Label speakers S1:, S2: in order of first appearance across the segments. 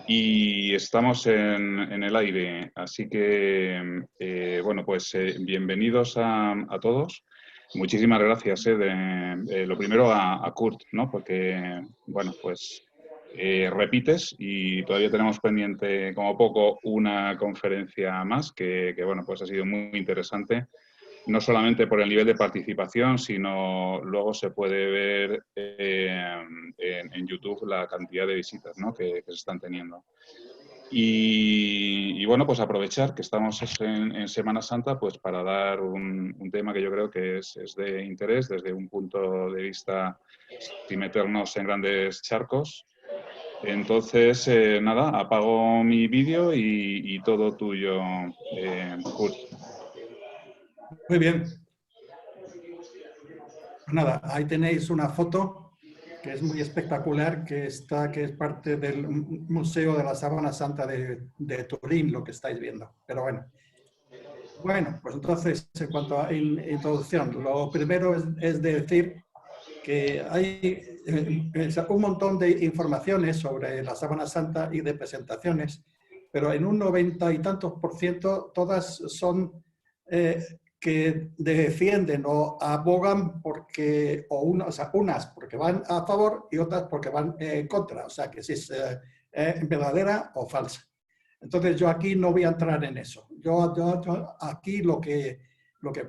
S1: Y estamos en el aire, así que, bueno, pues bienvenidos a todos. Muchísimas gracias. Lo primero a Kurt, ¿no? Porque, bueno, pues repites y todavía tenemos pendiente como poco una conferencia más que, bueno, pues ha sido muy interesante. No solamente por el nivel de participación, sino luego se puede ver en YouTube la cantidad de visitas, ¿no? que se están teniendo. Y bueno, pues aprovechar que estamos en Semana Santa pues para dar un tema que yo creo que es de interés desde un punto de vista sin meternos en grandes charcos. Entonces, nada, apago mi vídeo y todo tuyo, Kurt.
S2: Muy bien. Nada, ahí tenéis una foto que es muy espectacular, que es parte del Museo de la Sábana Santa de Turín, lo que estáis viendo. Pero bueno, pues entonces, en cuanto a introducción, lo primero es decir que hay un montón de informaciones sobre la Sábana Santa y de presentaciones, pero en un 90 y tantos % todas son que defienden o abogan porque, o sea, unas porque van a favor y otras porque van en contra, o sea, que si es verdadera o falsa. Entonces yo aquí no voy a entrar en eso. Yo aquí lo que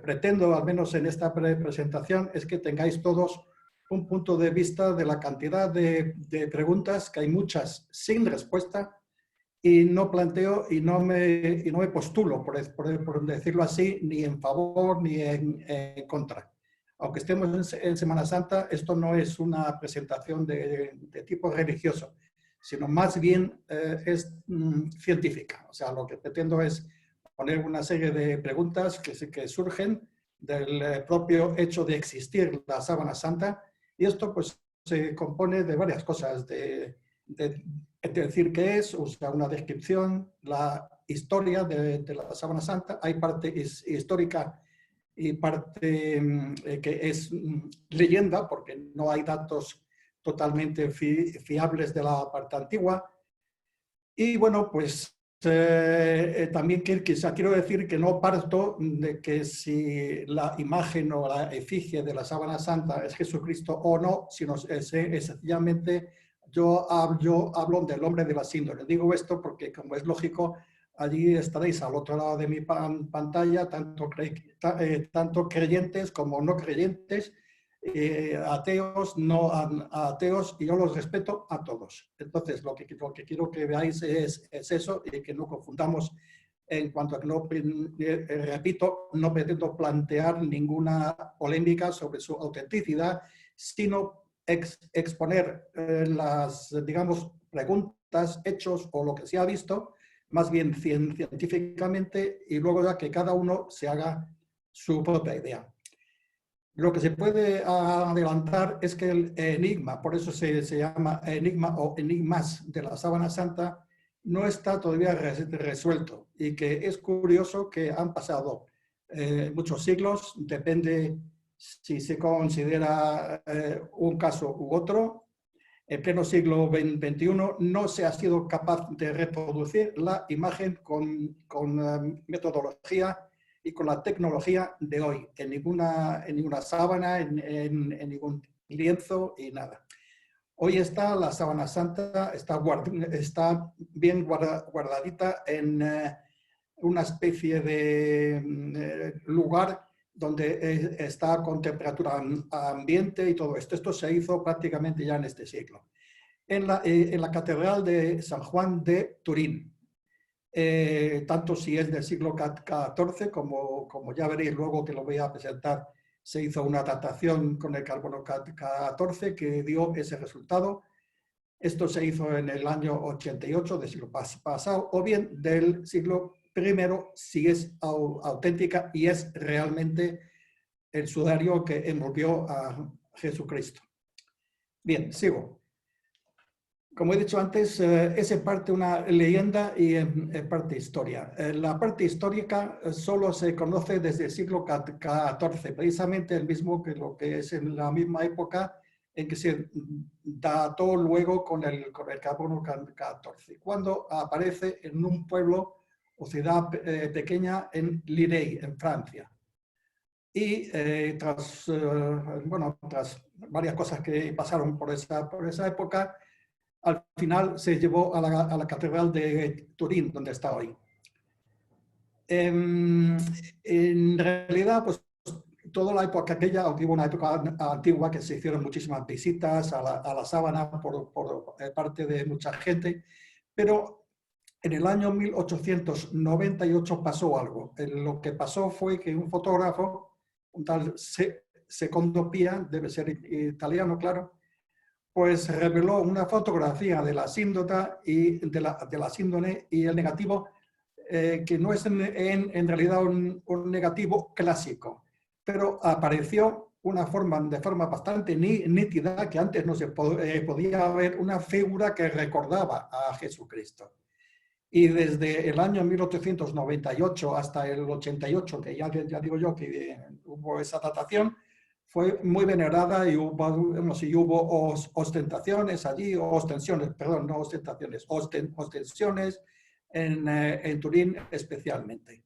S2: pretendo, al menos en esta presentación, es que tengáis todos un punto de vista de la cantidad de preguntas, que hay muchas sin respuesta, y no planteo y no me postulo, por decirlo así, ni en favor ni en contra. Aunque estemos en Semana Santa, esto no es una presentación de tipo religioso, sino más bien es científica. O sea, lo que pretendo es poner una serie de preguntas que surgen del propio hecho de existir la Sábana Santa, y esto pues se compone de varias cosas, de decir qué es, o sea, una descripción, la historia de la Sábana Santa. Hay parte histórica y parte que es leyenda, porque no hay datos totalmente fiables de la parte antigua. Y bueno, pues también quizá quiero decir que no parto de que si la imagen o la efigie de la Sábana Santa es Jesucristo o no, sino es sencillamente yo hablo del hombre de la síndrome. Digo esto porque, como es lógico, allí estaréis al otro lado de mi pantalla, tanto creyentes como no creyentes, ateos, no ateos, y yo los respeto a todos. Entonces, lo que quiero que veáis es eso, y que no confundamos en cuanto a que no, repito, no pretendo plantear ninguna polémica sobre su autenticidad, sino exponer las, digamos, preguntas, hechos o lo que se ha visto, más bien científicamente, y luego ya que cada uno se haga su propia idea. Lo que se puede adelantar es que el enigma, por eso se llama enigma o enigmas de la Sábana Santa, no está todavía resuelto, y que es curioso que han pasado muchos siglos, depende si se considera un caso u otro. En pleno siglo XXI no se ha sido capaz de reproducir la imagen con metodología y con la tecnología de hoy, en ninguna sábana, en ningún lienzo y nada. Hoy está la Sábana Santa, está bien guardadita en una especie de lugar donde está con temperatura ambiente y todo esto. Esto se hizo prácticamente ya en este siglo. En la Catedral de San Juan de Turín. Tanto si es del siglo XIV, como ya veréis luego que lo voy a presentar, se hizo una datación con el carbono 14 que dio ese resultado. Esto se hizo en el año 88 del siglo pasado, o bien del siglo I, si es auténtica y es realmente el sudario que envolvió a Jesucristo. Bien, sigo. Como he dicho antes, es en parte una leyenda y en parte historia. La parte histórica solo se conoce desde el siglo XIV, precisamente el mismo que lo que es en la misma época en que se dató luego con el carbono 14, cuando aparece en un pueblo o ciudad pequeña en Lirey, en Francia. Y tras varias cosas que pasaron por esa época, al final se llevó a la Catedral de Turín, donde está hoy. En realidad, pues toda la época aquella, aunque hubo una época antigua que se hicieron muchísimas visitas a la sábana por parte de mucha gente, pero en el año 1898 pasó algo. Lo que pasó fue que un fotógrafo, un tal Secondo Pia, debe ser italiano, claro, pues reveló una fotografía de la síndota y de la síndone y el negativo, que no es en realidad un negativo clásico, pero apareció de forma bastante nítida, que antes no se podía ver una figura que recordaba a Jesucristo. Y desde el año 1898 hasta el 88, que ya digo yo que hubo esa datación, fue muy venerada y hubo ostentaciones allí, ostensiones, perdón, no ostentaciones, ostensiones en Turín especialmente.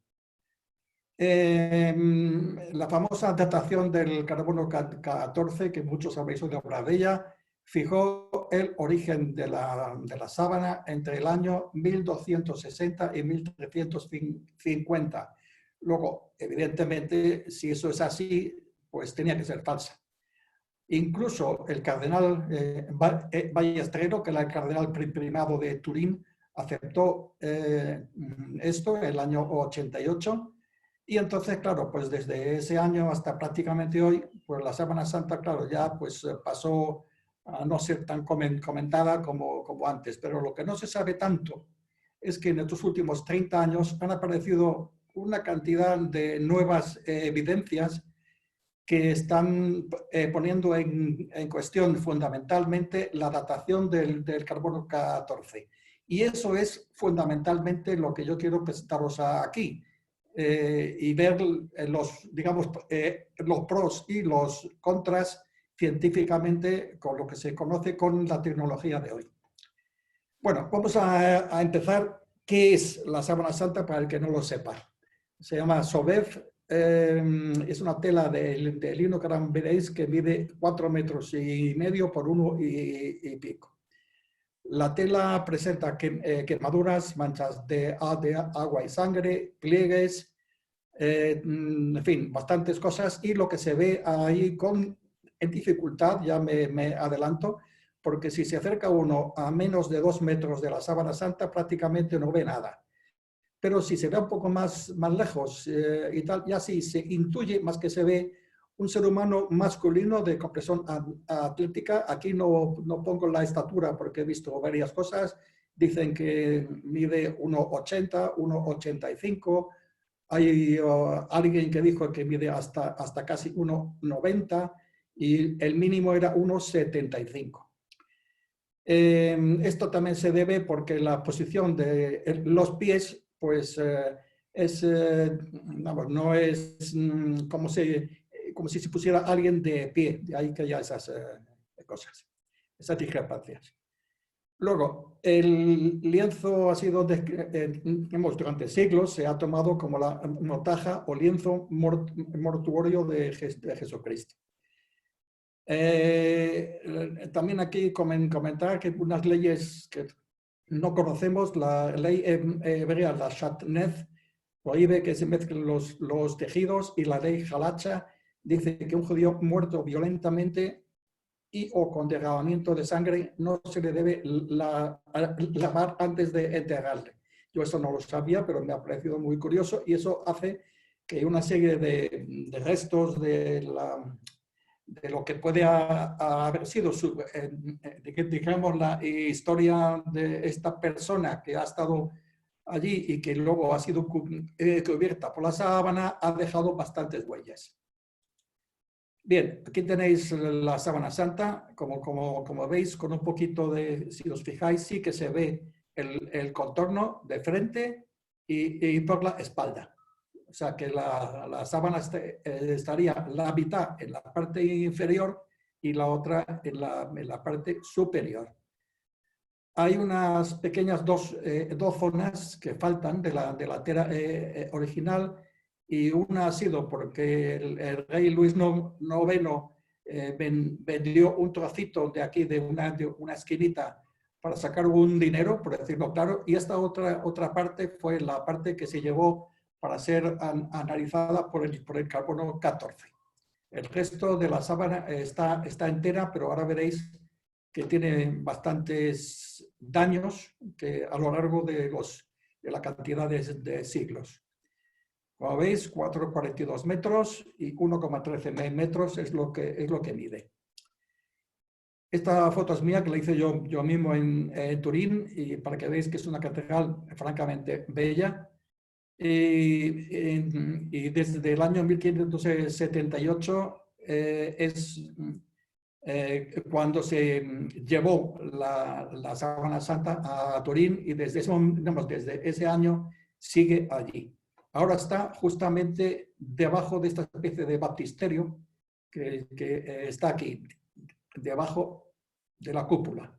S2: La famosa datación del carbono 14, que muchos habéis oído hablar de ella, fijó el origen de la sábana entre el año 1260 y 1350. Luego, evidentemente, si eso es así, pues tenía que ser falsa. Incluso el cardenal Ballestero, que era el cardenal primado de Turín, aceptó esto en el año 88. Y entonces, claro, pues desde ese año hasta prácticamente hoy, pues la Sábana Santa, claro, ya pues pasó a no ser tan comentada como antes. Pero lo que no se sabe tanto es que en estos últimos 30 años han aparecido una cantidad de nuevas evidencias que están poniendo en cuestión fundamentalmente la datación del carbono 14. Y eso es fundamentalmente lo que yo quiero presentaros aquí. Y ver los pros y los contras científicamente con lo que se conoce con la tecnología de hoy. Bueno, vamos a empezar. ¿Qué es la Sábana Santa para el que no lo sepa? Se llama Sobev, es una tela de lino que veréis que mide 4,5 metros por 1 y pico. La tela presenta quemaduras, manchas de agua y sangre, pliegues, en fin, bastantes cosas. Y lo que se ve ahí en dificultad, ya me adelanto, porque si se acerca uno a menos de 2 metros de la Sábana Santa, prácticamente no ve nada. Pero si se ve un poco más lejos y tal, ya sí se intuye más que se ve un ser humano masculino de complexión atlética. Aquí no pongo la estatura porque he visto varias cosas. Dicen que mide 1,80, 1,85. Hay alguien que dijo que mide hasta casi 1,90 y el mínimo era 1,75. Esto también se debe porque la posición de los pies pues no es como si se pusiera alguien de pie. De ahí que haya esas cosas, esas discrepancias. Luego, el lienzo ha sido, durante siglos, se ha tomado como la mortaja o lienzo mortuorio de Jesucristo. También aquí comentar que unas leyes que no conocemos, la ley hebrea, la Shatnez, prohíbe que se mezclen los tejidos, y la ley Halacha dice que un judío muerto violentamente o con derramamiento de sangre no se le debe lavar antes de enterrarle. Yo eso no lo sabía, pero me ha parecido muy curioso, y eso hace que una serie de restos de lo que puede haber sido, digamos, la historia de esta persona que ha estado allí y que luego ha sido cubierta por la sábana, ha dejado bastantes huellas. Bien, aquí tenéis la Sábana Santa, como veis, con un poquito de, si os fijáis, sí que se ve el contorno de frente y por la espalda. O sea que la sábana estaría la mitad en la parte inferior y la otra en la parte superior. Hay unas pequeñas dos zonas que faltan de la tela original, y una ha sido porque el rey Luis IX vendió un trocito de aquí, de una esquinita, para sacar un dinero, por decirlo claro, y esta otra parte fue la parte que se llevó para ser analizada por el carbono 14. El resto de la sábana está entera, pero ahora veréis que tiene bastantes daños a lo largo de la cantidad de siglos. Como veis, 4,42 metros y 1,13 metros es lo que mide. Esta foto es mía, que la hice yo mismo en Turín, y para que veáis que es una catedral francamente bella. Y desde el año 1578 es cuando se llevó la Sábana Santa a Turín, y desde ese año sigue allí. Ahora está justamente debajo de esta especie de baptisterio que está aquí, debajo de la cúpula.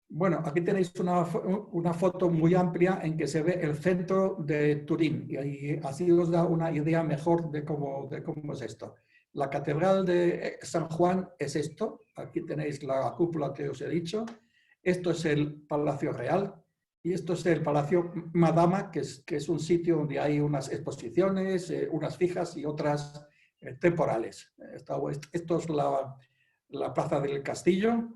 S2: Bueno, aquí tenéis una foto muy amplia en que se ve el centro de Turín, y ahí así os da una idea mejor de cómo es esto. La catedral de San Juan es esto. Aquí tenéis la cúpula que os he dicho. Esto es el Palacio Real, y esto es el Palacio Madama, que es un sitio donde hay unas exposiciones, unas fijas y otras temporales. Esto es la Plaza del Castillo.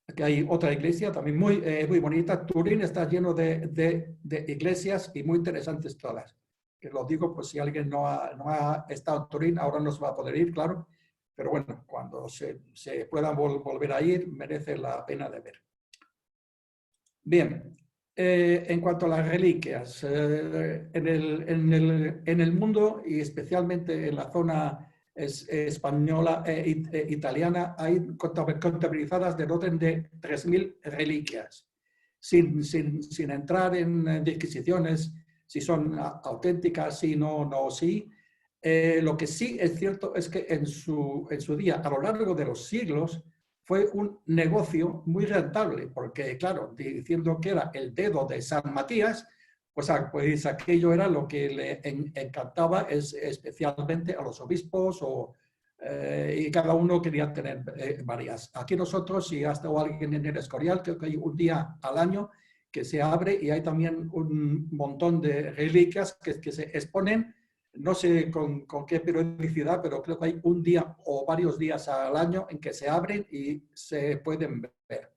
S2: Aquí hay otra iglesia también muy bonita. Turín está lleno de iglesias, y muy interesantes todas. Que lo digo, pues si alguien no ha estado en Turín, ahora no se va a poder ir, claro. Pero bueno, cuando se pueda volver a ir, merece la pena de ver. Bien, en cuanto a las reliquias, en el mundo, y especialmente en la zona española italiana, hay contabilizadas del orden de 3.000 reliquias, sin entrar en disquisiciones si son auténticas, si no, sí. Lo que sí es cierto es que en su día, a lo largo de los siglos, fue un negocio muy rentable, porque claro, diciendo que era el dedo de San Matías, pues aquello era lo que le encantaba especialmente a los obispos, y cada uno quería tener varias. Aquí nosotros, si ha estado alguien en el Escorial, creo que hay un día al año que se abre, y hay también un montón de reliquias que se exponen. No sé con qué periodicidad, pero creo que hay un día o varios días al año en que se abren y se pueden ver.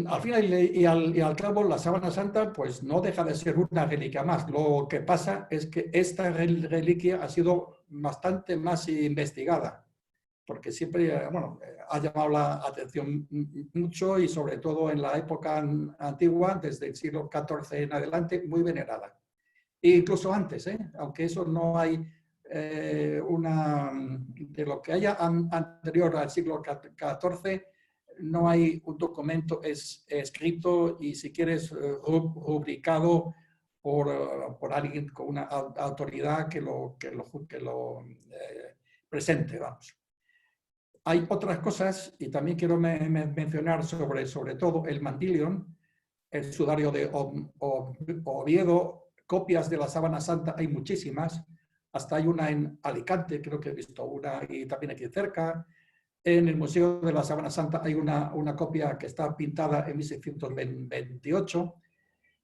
S2: Al final y al cabo, la Sábana Santa pues no deja de ser una reliquia más. Lo que pasa es que esta reliquia ha sido bastante más investigada, porque siempre ha llamado la atención mucho, y sobre todo en la época antigua, desde el siglo XIV en adelante, muy venerada. E incluso antes, aunque eso no hay de lo que haya anterior al siglo XIV, no hay un documento escrito y, si quieres, rubricado por alguien con una autoridad que lo presente, vamos. Hay otras cosas, y también quiero mencionar sobre todo el Mandilion, el sudario de Oviedo. Copias de la Sábana Santa hay muchísimas. Hasta hay una en Alicante, creo que he visto una, y también aquí cerca. En el Museo de la Sábana Santa hay una copia que está pintada en 1628.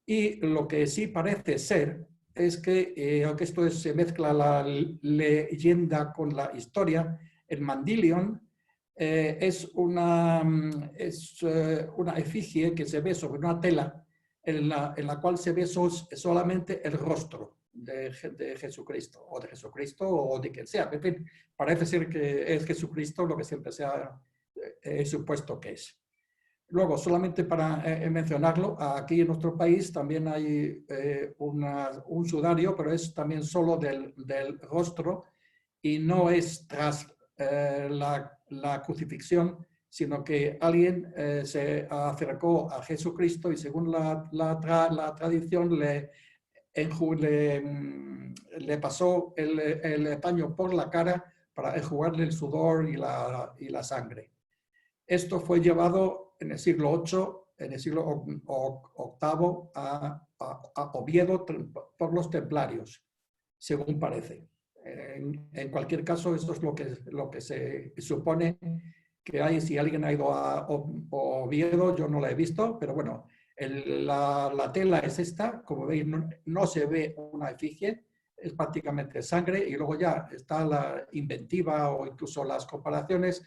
S2: Y lo que sí parece ser es que, aunque esto se mezcla la leyenda con la historia, el Mandilion es una efigie que se ve sobre una tela en la cual se ve solamente el rostro de Jesucristo, o de quien sea. En fin, parece ser que es Jesucristo, lo que siempre se ha supuesto que es. Luego, solamente para mencionarlo, aquí en nuestro país también hay un sudario, pero es también solo del rostro, y no es tras la crucifixión, sino que alguien se acercó a Jesucristo y, según la tradición, le pasó el paño por la cara para enjuagarle el sudor y la sangre. Esto fue llevado en el siglo VIII, en el siglo VIII a Oviedo por los templarios, según parece. En cualquier caso, esto es lo que se supone que hay. Si alguien ha ido a Oviedo, yo no la he visto, pero bueno, la tela es esta. Como veis, no se ve una efigie, es prácticamente sangre, y luego ya está la inventiva o incluso las comparaciones,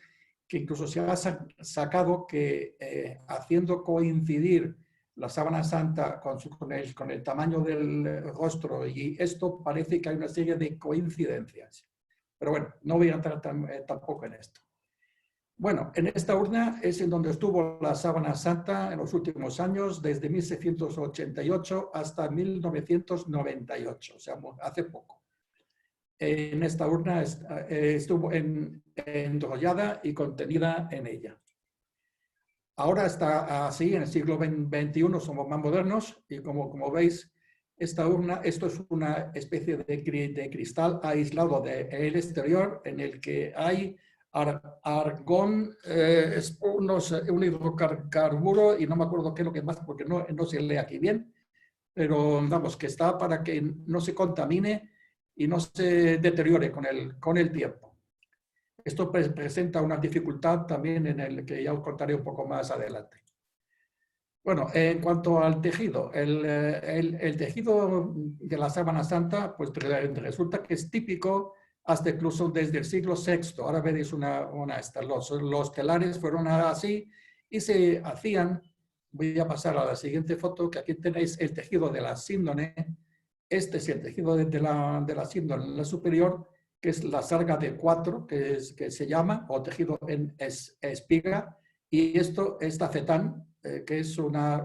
S2: que incluso se ha sacado que haciendo coincidir la sábana santa con el tamaño del rostro, y esto parece que hay una serie de coincidencias. Pero bueno, no voy a entrar tampoco en esto. Bueno, en esta urna es en donde estuvo la sábana santa en los últimos años, desde 1688 hasta 1998, o sea, hace poco. En esta urna estuvo enrollada y contenida en ella. Ahora está así, en el siglo XXI somos más modernos, y como veis, esta urna, esto es una especie de cristal aislado del exterior, en el que hay argón, un hidrocarburo, y no me acuerdo qué es lo que más, porque no se lee aquí bien, pero vamos, que está para que no se contamine y no se deteriore con el tiempo. Esto presenta una dificultad también en el que ya os contaré un poco más adelante. Bueno, en cuanto al tejido, el tejido de la sábana santa, pues resulta que es típico hasta incluso desde el siglo VI. Ahora veréis los telares fueron así y se hacían. Voy a pasar a la siguiente foto, que aquí tenéis el tejido de la síndone. Este es el tejido de la síndone en la superior, que es la sarga de 4, que se llama, o tejido en espiga, y esto es tafetán, que es una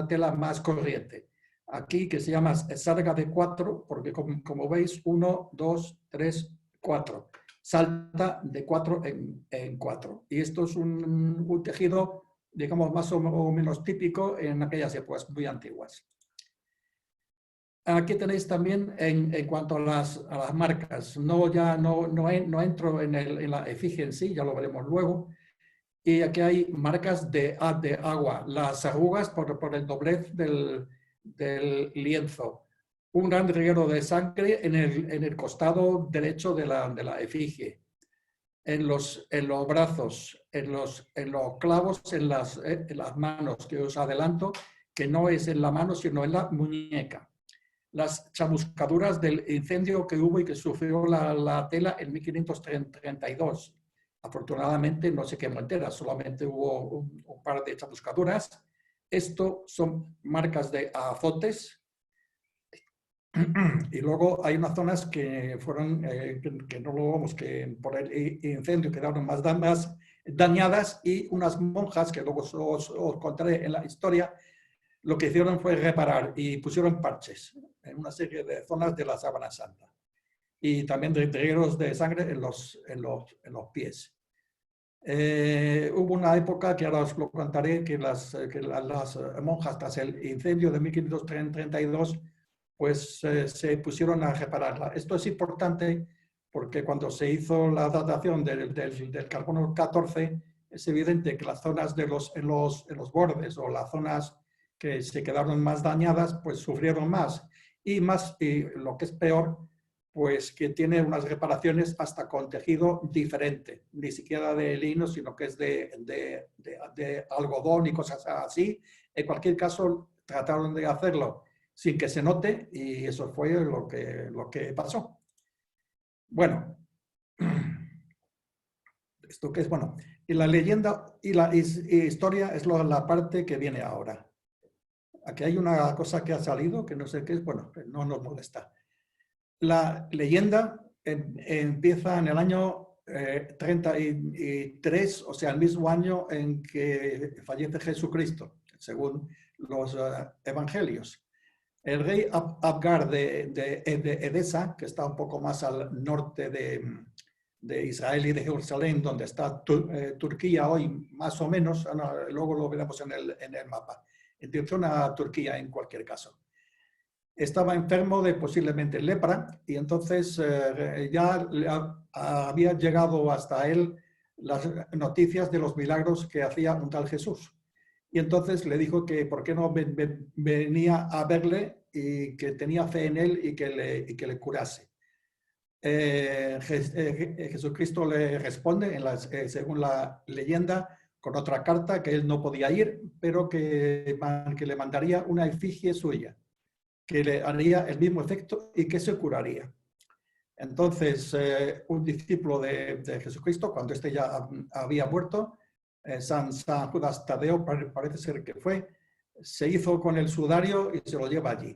S2: tela más corriente. Aquí, que se llama sarga de 4, porque como veis, 1, 2, 3, 4. Salta de 4 en 4. Y esto es un tejido, digamos, más o menos típico en aquellas épocas muy antiguas. Aquí tenéis también, en cuanto a las marcas, no entro en la efigie en sí, ya lo veremos luego. Y aquí hay marcas de agua, las arrugas por el doblez del lienzo, un gran reguero de sangre en el costado derecho de la efigie, en los brazos, en los clavos, en las manos, que os adelanto que no es en la mano, sino en la muñeca. Las chamuscaduras del incendio que hubo y que sufrió la tela en 1532. Afortunadamente no se quemó entera, solamente hubo un par de chamuscaduras. Esto son marcas de azotes. Y luego hay unas zonas que fueron, que no lo vamos, que por el incendio quedaron más dañadas, y unas monjas, que luego os contaré en la historia, lo que hicieron fue reparar y pusieron parches en una serie de zonas de la sábana santa. Y también regueros de sangre en los pies. Hubo una época, que ahora os lo contaré, que las monjas, tras el incendio de 1532, pues se pusieron a repararla. Esto es importante porque cuando se hizo la datación del carbono 14, es evidente que las zonas en los bordes, o las zonas que se quedaron más dañadas, pues sufrieron más. Y lo que es peor, pues que tiene unas reparaciones hasta con tejido diferente, ni siquiera de lino, sino que es de algodón y cosas así. En cualquier caso, trataron de hacerlo sin que se note, y eso fue lo que pasó. Bueno, esto que es, bueno, y la leyenda y la historia es la parte que viene ahora. Aquí hay una cosa que ha salido, que no sé qué es, bueno, no nos molesta. La leyenda empieza en el año 33, o sea, el mismo año en que fallece Jesucristo, según los evangelios. El rey Abgar de Edesa, que está un poco más al norte de Israel y de Jerusalén, donde está Turquía hoy, más o menos, luego lo veremos en el mapa, en dirección a Turquía en cualquier caso. estaba enfermo de posiblemente lepra y entonces ya había llegado hasta él las noticias de los milagros que hacía un tal Jesús. Y entonces le dijo que por qué no venía a verle y que tenía fe en él y que le curase. Jesucristo le responde, según la leyenda, con otra carta que él no podía ir, pero que le mandaría una efigie suya, que le haría el mismo efecto y que se curaría. Entonces, un discípulo de Jesucristo, cuando este ya había muerto, San Judas Tadeo, parece ser que fue, se hizo con el sudario y se lo lleva allí.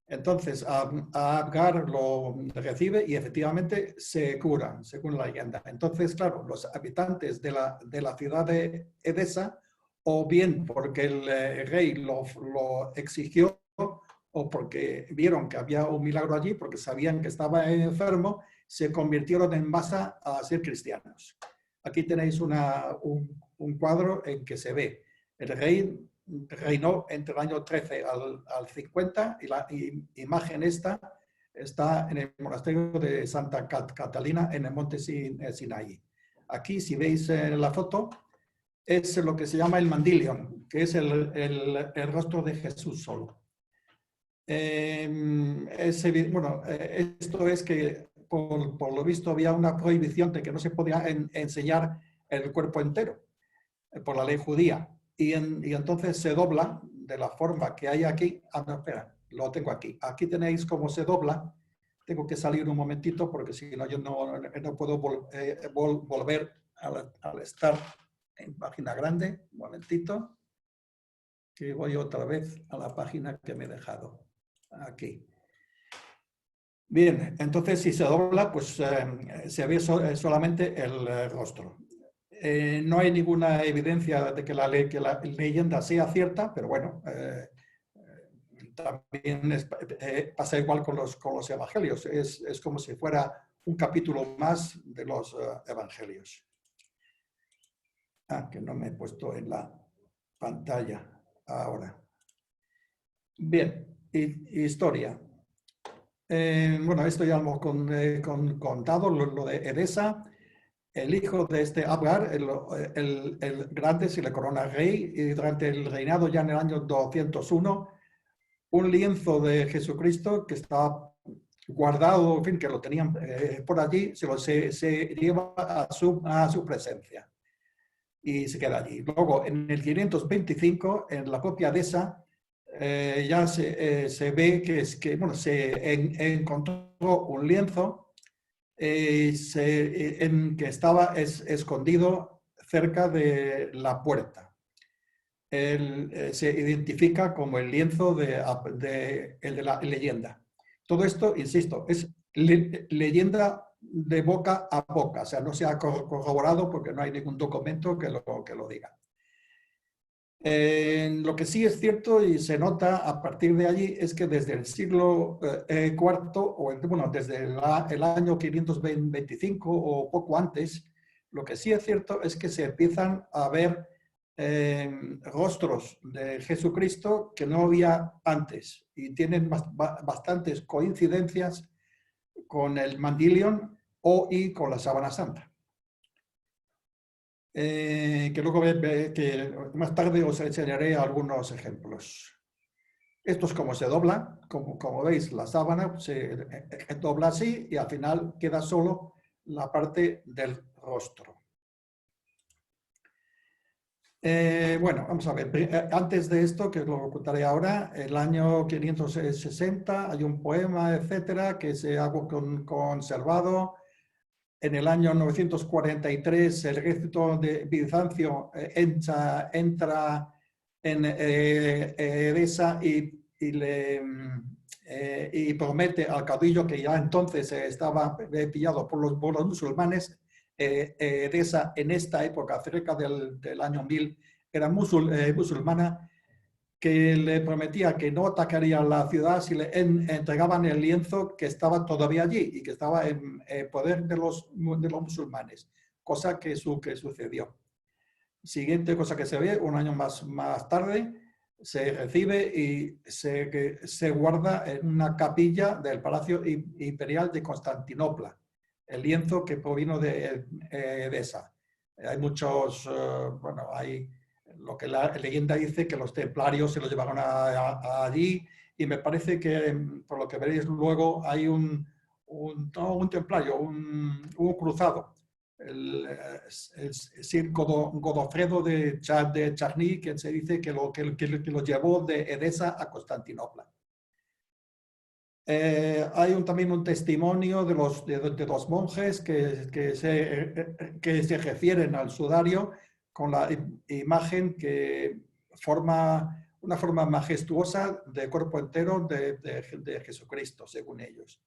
S2: Entonces, Agar lo recibe y efectivamente se cura, según la leyenda. Entonces, claro, los habitantes de la ciudad de Edesa, o bien porque el rey lo exigió, o porque vieron que había un milagro allí, porque sabían que estaba enfermo, se convirtieron en masa a ser cristianos. Aquí tenéis un cuadro en que se ve el rey reinó entre el año 13 al 50 y la imagen esta está en el monasterio de Santa Catalina en el monte Sinaí. Aquí, si veis la foto, es lo que se llama el mandilion, que es el rostro de Jesús solo. Esto es que por lo visto había una prohibición de que no se podía enseñar el cuerpo entero por la ley judía. Y entonces se dobla de la forma que hay aquí. No, espera, lo tengo aquí. Aquí tenéis cómo se dobla. Tengo que salir un momentito porque si no, yo no puedo volver al estar en página grande. Un momentito. Que voy otra vez a la página que me he dejado. Aquí. Bien, entonces si se dobla, pues se ve solamente el rostro. No hay ninguna evidencia de que la leyenda sea cierta, pero bueno, también pasa igual con los evangelios. Es como si fuera un capítulo más de los evangelios. Que no me he puesto en la pantalla ahora. Bien, historia. Bueno, esto ya lo hemos contado, lo de Edesa. El hijo de este Agar, el grande, se le corona rey y durante el reinado ya en el año 201, un lienzo de Jesucristo que estaba guardado, en fin, que lo tenían por allí, se lleva a su presencia y se queda allí. Luego, en el 525, en la propia Edesa, ya se ve se encontró un lienzo que estaba escondido cerca de la puerta. Se identifica como el lienzo de la leyenda. Todo esto, insisto, es leyenda de boca a boca, o sea, no se ha corroborado porque no hay ningún documento que lo diga. Lo que sí es cierto y se nota a partir de allí es que desde el siglo IV, desde el año 525 o poco antes, lo que sí es cierto es que se empiezan a ver rostros de Jesucristo que no había antes y tienen bastantes coincidencias con el mandilion y con la sábana santa. Que luego que más tarde os enseñaré algunos ejemplos. Esto es como se dobla, como veis la sábana se dobla así y al final queda solo la parte del rostro. Bueno, vamos a ver, antes de esto, que lo contaré ahora, el año 560 hay un poema, etcétera, que se ha conservado. En el año 943 el ejército de Bizancio entra en Edesa y promete al caudillo que ya entonces estaba pillado por los musulmanes. Edesa en esta época, cerca del año 1000, era musulmana, que le prometía que no atacaría la ciudad si le entregaban el lienzo que estaba todavía allí y que estaba en poder de los musulmanes, cosa que sucedió. Siguiente cosa que se ve, un año más tarde, se recibe y se guarda en una capilla del Palacio Imperial de Constantinopla, el lienzo que provino de Edesa. Hay muchos, bueno, hay lo que la leyenda dice que los templarios se lo llevaron allí, y me parece que, por lo que veréis luego, hay un templario, un cruzado, el Sir Godofredo de Charny, que se dice que lo llevó de Edesa a Constantinopla. Hay también un testimonio de los monjes que se refieren al sudario con la imagen que forma una forma majestuosa de cuerpo entero de Jesucristo, según ellos.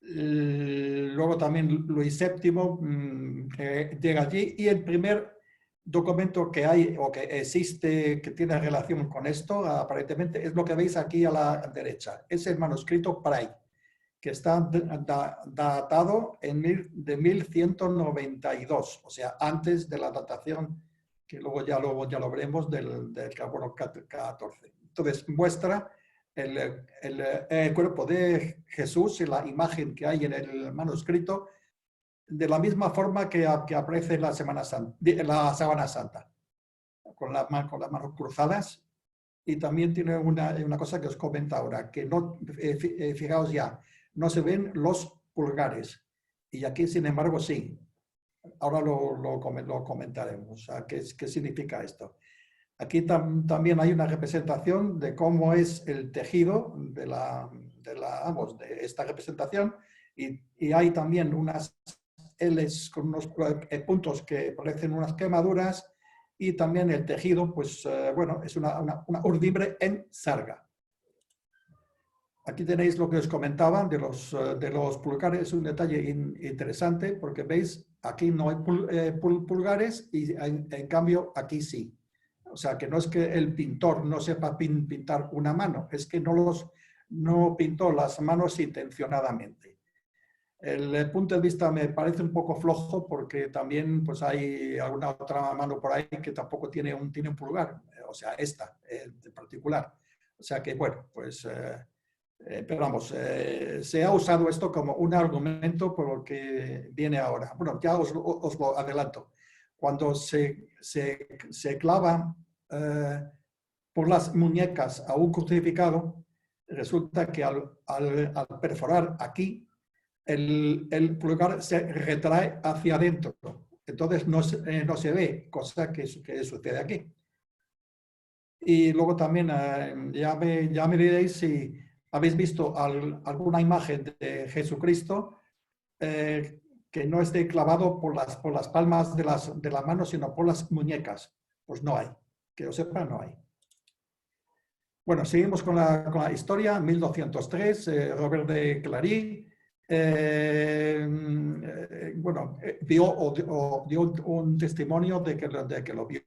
S2: Luego también Luis VII llega allí, y el primer documento que hay o que existe que tiene relación con esto, aparentemente, es lo que veis aquí a la derecha. Es el manuscrito Pray, que está datado de 1192, o sea, antes de la datación, que luego ya lo veremos, del carbono 14. Entonces, muestra el cuerpo de Jesús y la imagen que hay en el manuscrito de la misma forma que aparece en la Sábana Santa, con las manos cruzadas. Y también tiene una cosa que os comento ahora, que no, fijaos ya, no se ven los pulgares, y aquí sin embargo sí. Ahora lo comentaremos. O sea, ¿qué significa esto? Aquí también hay una representación de cómo es el tejido de esta representación, y hay también unas L's con unos puntos que parecen unas quemaduras, y también el tejido, pues bueno, es una urdimbre en sarga. Aquí tenéis lo que os comentaba de los pulgares. Es un detalle interesante, porque veis, aquí no hay pulgares, y en cambio aquí sí. O sea, que no es que el pintor no sepa pintar una mano, es que no pintó las manos intencionadamente. El punto de vista me parece un poco flojo, porque también pues hay alguna otra mano por ahí que tampoco tiene un pulgar, o sea, esta en particular. O sea que, bueno, pues, pero vamos, se ha usado esto como un argumento por lo que viene ahora. Bueno, ya os lo adelanto. Cuando se clava por las muñecas a un crucificado, resulta que al perforar aquí, el pulgar se retrae hacia adentro. Entonces no se ve, cosa que sucede aquí. Y luego también ya me diréis si habéis visto alguna imagen de Jesucristo que no esté clavado por las palmas de las manos, sino por las muñecas. Pues no hay. Que yo sepa, no hay. Bueno, seguimos con la historia. 1203, Robert de Clary bueno, dio un testimonio de que lo vio.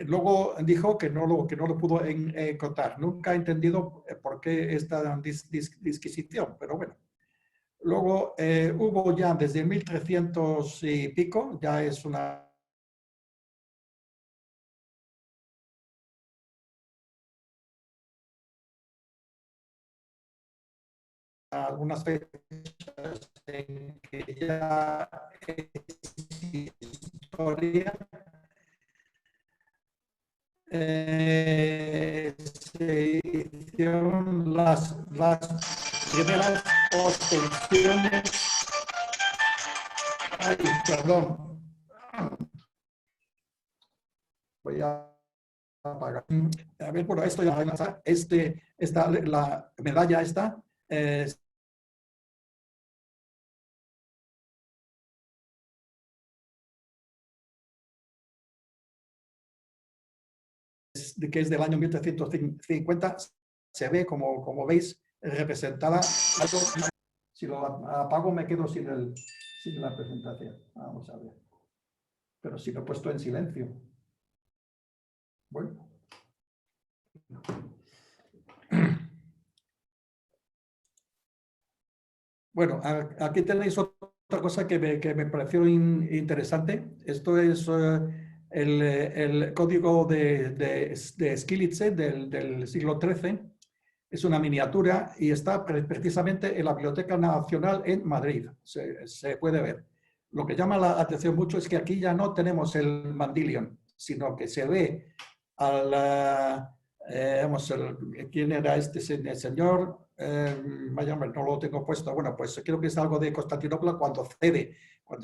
S2: Luego dijo que no lo pudo encontrar. Nunca he entendido por qué esta disquisición, pero bueno. Luego hubo ya desde 1300 y pico, ya es algunas fechas en que ya es historia. Se hicieron las primeras obtenciones. Ay, perdón. Voy a apagar. A ver, bueno, esto ya está, la medalla esta. Que es del año 1350, se ve, como veis, representada. Si lo apago me quedo sin la presentación. Vamos a ver. Pero si lo he puesto en silencio. Bueno. Bueno, aquí tenéis otra cosa que me pareció interesante. Esto es el código de Skilice del siglo XIII. Es una miniatura y está precisamente en la Biblioteca Nacional en Madrid. Se puede ver. Lo que llama la atención mucho es que aquí ya no tenemos el mandilion, sino que se ve ¿quién era este señor? No lo tengo puesto. Bueno, pues creo que es algo de Constantinopla cuando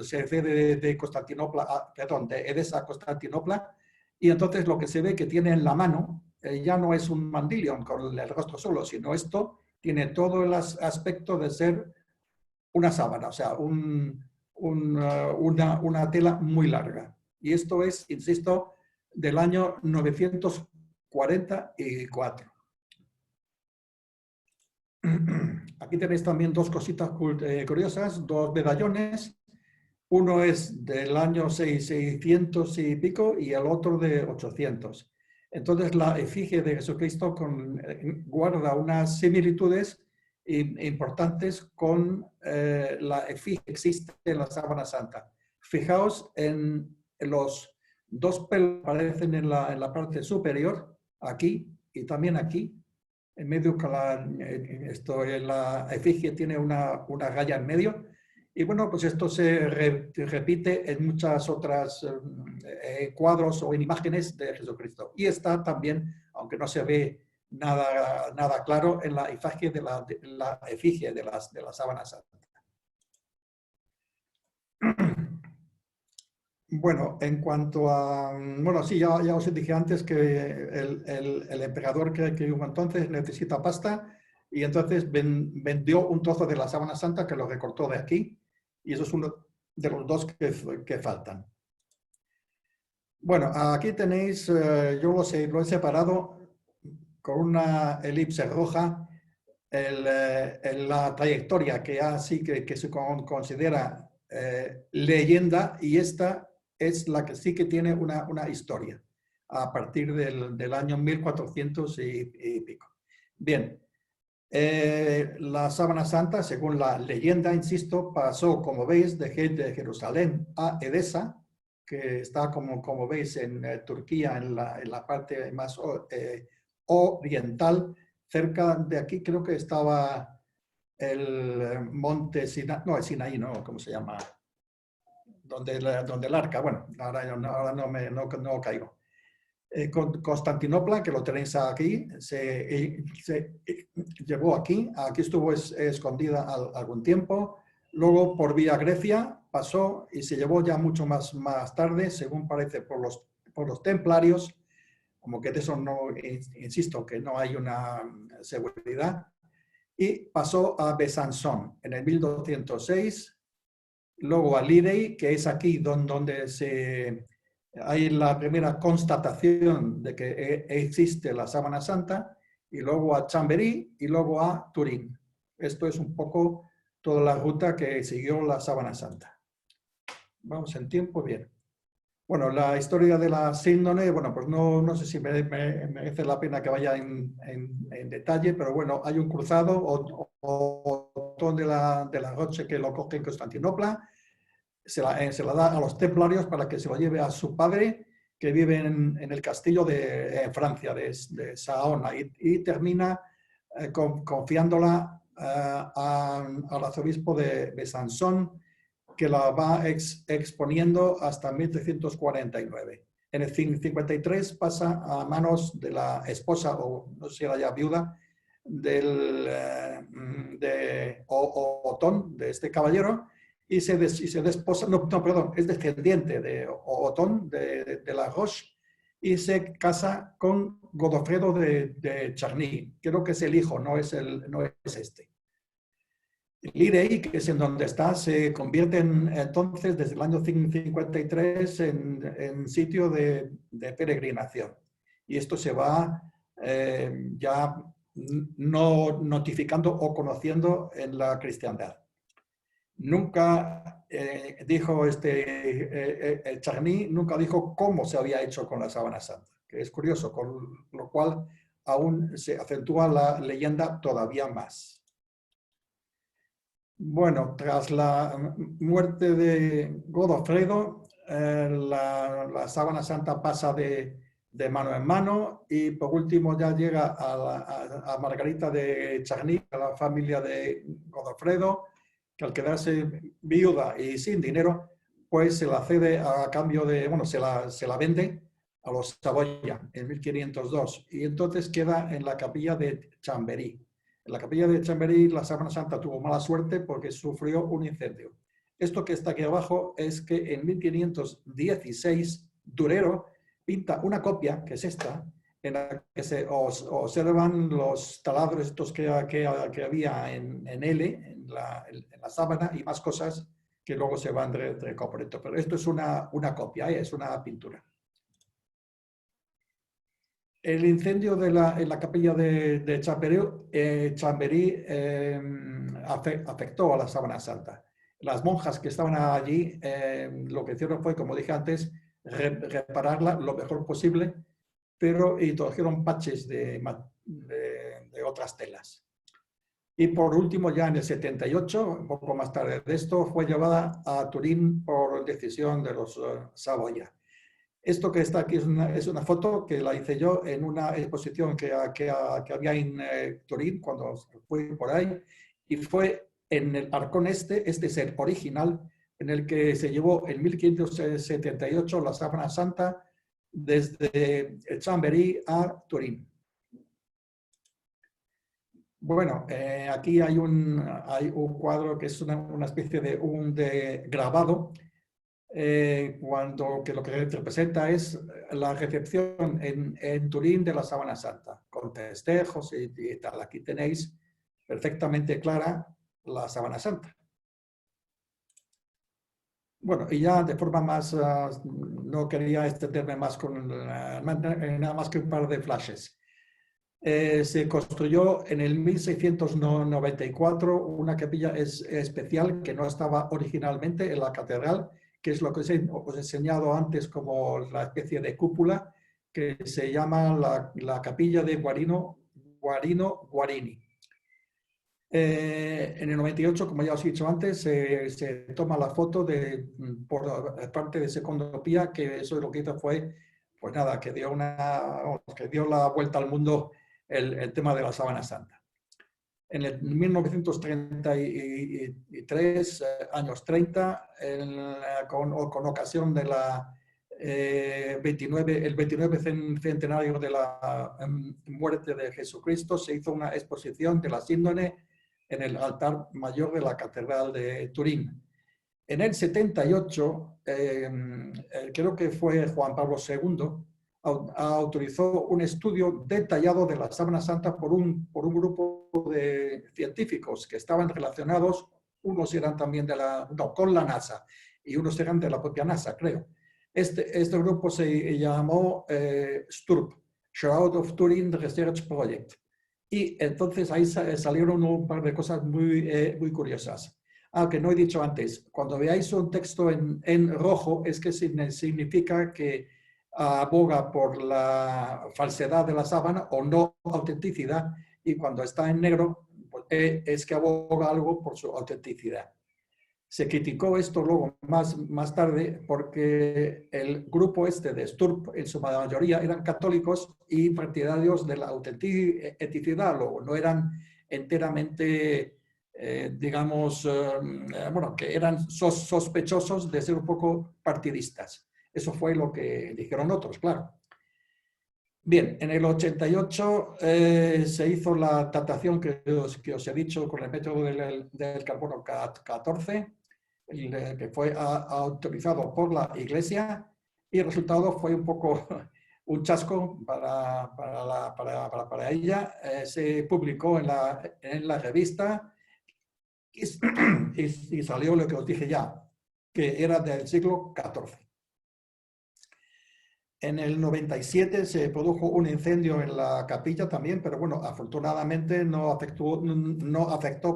S2: se cede de Constantinopla, perdón, de Edesa a Constantinopla, y entonces lo que se ve que tiene en la mano ya no es un mandilion con el rostro solo, sino esto tiene todo el aspecto de ser una sábana, o sea, una tela muy larga. Y esto es, insisto, del año 944. Aquí tenéis también dos cositas curiosas, dos medallones. Uno es del año 600 y pico y el otro de 800. Entonces la efigie de Jesucristo guarda unas similitudes importantes con la efigie que existe en la Sábana Santa. Fijaos en los dos pelos que aparecen en la parte superior, aquí y también aquí. En medio, la efigie tiene una galla en medio. Y bueno, pues esto se repite en muchas otras cuadros o en imágenes de Jesucristo. Y está también, aunque no se ve nada claro, en la efigie de la Sábana Santa. Bueno, en cuanto a... Bueno, sí, ya os dije antes que el emperador que hubo entonces necesita pasta y entonces vendió un trozo de la Sábana Santa que lo recortó de aquí y eso es uno de los dos que faltan. Bueno, aquí tenéis, yo lo he separado con una elipse roja la trayectoria que así que se considera leyenda y esta es la que sí que tiene una historia a partir del año 1400 y pico. Bien, la Sábana Santa, según la leyenda, insisto, pasó, como veis, de Jerusalén a Edesa, que está, como veis, en Turquía, en la parte más oriental. Cerca de aquí creo que estaba el monte Sinaí, no, el Sinaí, no, ¿cómo se llama? Donde el arca, bueno, ahora no caigo. Constantinopla, que lo tenéis aquí, se llevó aquí estuvo escondida algún tiempo, luego por vía Grecia pasó y se llevó ya mucho más tarde, según parece, por los templarios, como que de eso no, insisto, que no hay una seguridad, y pasó a Besançon en el 1206, luego a Lirey, que es aquí donde hay la primera constatación de que existe la Sábana Santa, y luego a Chambéry y luego a Turín. Esto es un poco toda la ruta que siguió la Sábana Santa. Vamos en tiempo, bien. Bueno, la historia de la síndone, bueno, pues no sé si merece la pena que vaya en detalle, pero bueno, hay un cruzado, Otón de la Roche, que lo coge en Constantinopla, se la da a los templarios para que se lo lleve a su padre, que vive en el castillo de Francia, de Saona, y termina confiándola al arzobispo de Besançon, que la va exponiendo hasta 1349. En el 53 pasa a manos de la esposa, o no sé si era ya viuda, de Otón, de este caballero, y se desposa, perdón, es descendiente de Otón, de la Roche, y se casa con Godofredo de Charny. Creo que es el hijo, no es este. Lirey, que es en donde está, se convierte entonces desde el año 53 en sitio de peregrinación. Y esto se va ya no notificando o conociendo en la cristiandad. Nunca dijo Charny, nunca dijo cómo se había hecho con la Sábana Santa, que es curioso, con lo cual aún se acentúa la leyenda todavía más. Bueno, tras la muerte de Godofredo, la sábana santa pasa de mano en mano y por último ya llega a Margarita de Charny, a la familia de Godofredo, que al quedarse viuda y sin dinero, pues se la cede a cambio de, bueno, se la vende a los Saboya en 1502 y entonces queda en la capilla de Chambéry. En la capilla de Chambéry la sábana santa tuvo mala suerte porque sufrió un incendio. Esto que está aquí abajo es que en 1516 Durero pinta una copia, que es esta, en la que se observan los taladros estos que había en L, en la sábana, y más cosas que luego se van recoponiendo. Pero esto es una copia, es una pintura. El incendio en la capilla de Chambéry afectó a la sábana santa. Las monjas que estaban allí lo que hicieron fue, como dije antes, repararla lo mejor posible, pero introdujeron parches de otras telas. Y por último, ya en el 78, un poco más tarde de esto, fue llevada a Turín por decisión de los Saboya. Esto que está aquí es una foto que la hice yo en una exposición que había en Turín cuando fui por ahí, y fue en el arcón este es el original, en el que se llevó en 1578 la sábana santa desde Chambéry a Turín. Bueno, aquí hay un cuadro que es una especie de grabado, que lo que representa es la recepción en Turín de la sábana santa, con festejos y tal. Aquí tenéis perfectamente clara la sábana santa. Bueno, y ya de forma más, no quería extenderme más con nada más que un par de flashes. Se construyó en el 1694 una capilla especial que no estaba originalmente en la catedral, que es lo que os he enseñado antes como la especie de cúpula, que se llama la capilla de Guarini. En el 98, como ya os he dicho antes, se toma la foto por parte de Secondo Pía, que eso lo que hizo fue, pues nada, que dio la vuelta al mundo el tema de la sábana santa. En el 1933, años 30, con ocasión de el 29 centenario de la muerte de Jesucristo, se hizo una exposición de la síndone en el altar mayor de la Catedral de Turín. En el 78, creo que fue Juan Pablo II, autorizó un estudio detallado de la sábana santa por un grupo de científicos que estaban relacionados, unos eran también con la NASA y unos eran de la propia NASA, creo. Este grupo se llamó STURP, Shroud of Turin Research Project. Y entonces ahí salieron un par de cosas muy curiosas. Que no he dicho antes, cuando veáis un texto en rojo es que significa que aboga por la falsedad de la sábana o no autenticidad, y cuando está en negro pues, es que aboga algo por su autenticidad. Se criticó esto luego más tarde porque el grupo este de STURP en su mayoría eran católicos y partidarios de la autenticidad, luego no eran enteramente, digamos, bueno, que eran sospechosos de ser un poco partidistas. Eso fue lo que dijeron otros, claro. Bien, en el 88 se hizo la datación que os he dicho con el método del carbono 14, que fue autorizado por la Iglesia, y el resultado fue un poco un chasco para ella. Se publicó en la revista y salió lo que os dije ya, que era del siglo XIV. En el 97 se produjo un incendio en la capilla también, pero bueno, afortunadamente no afectó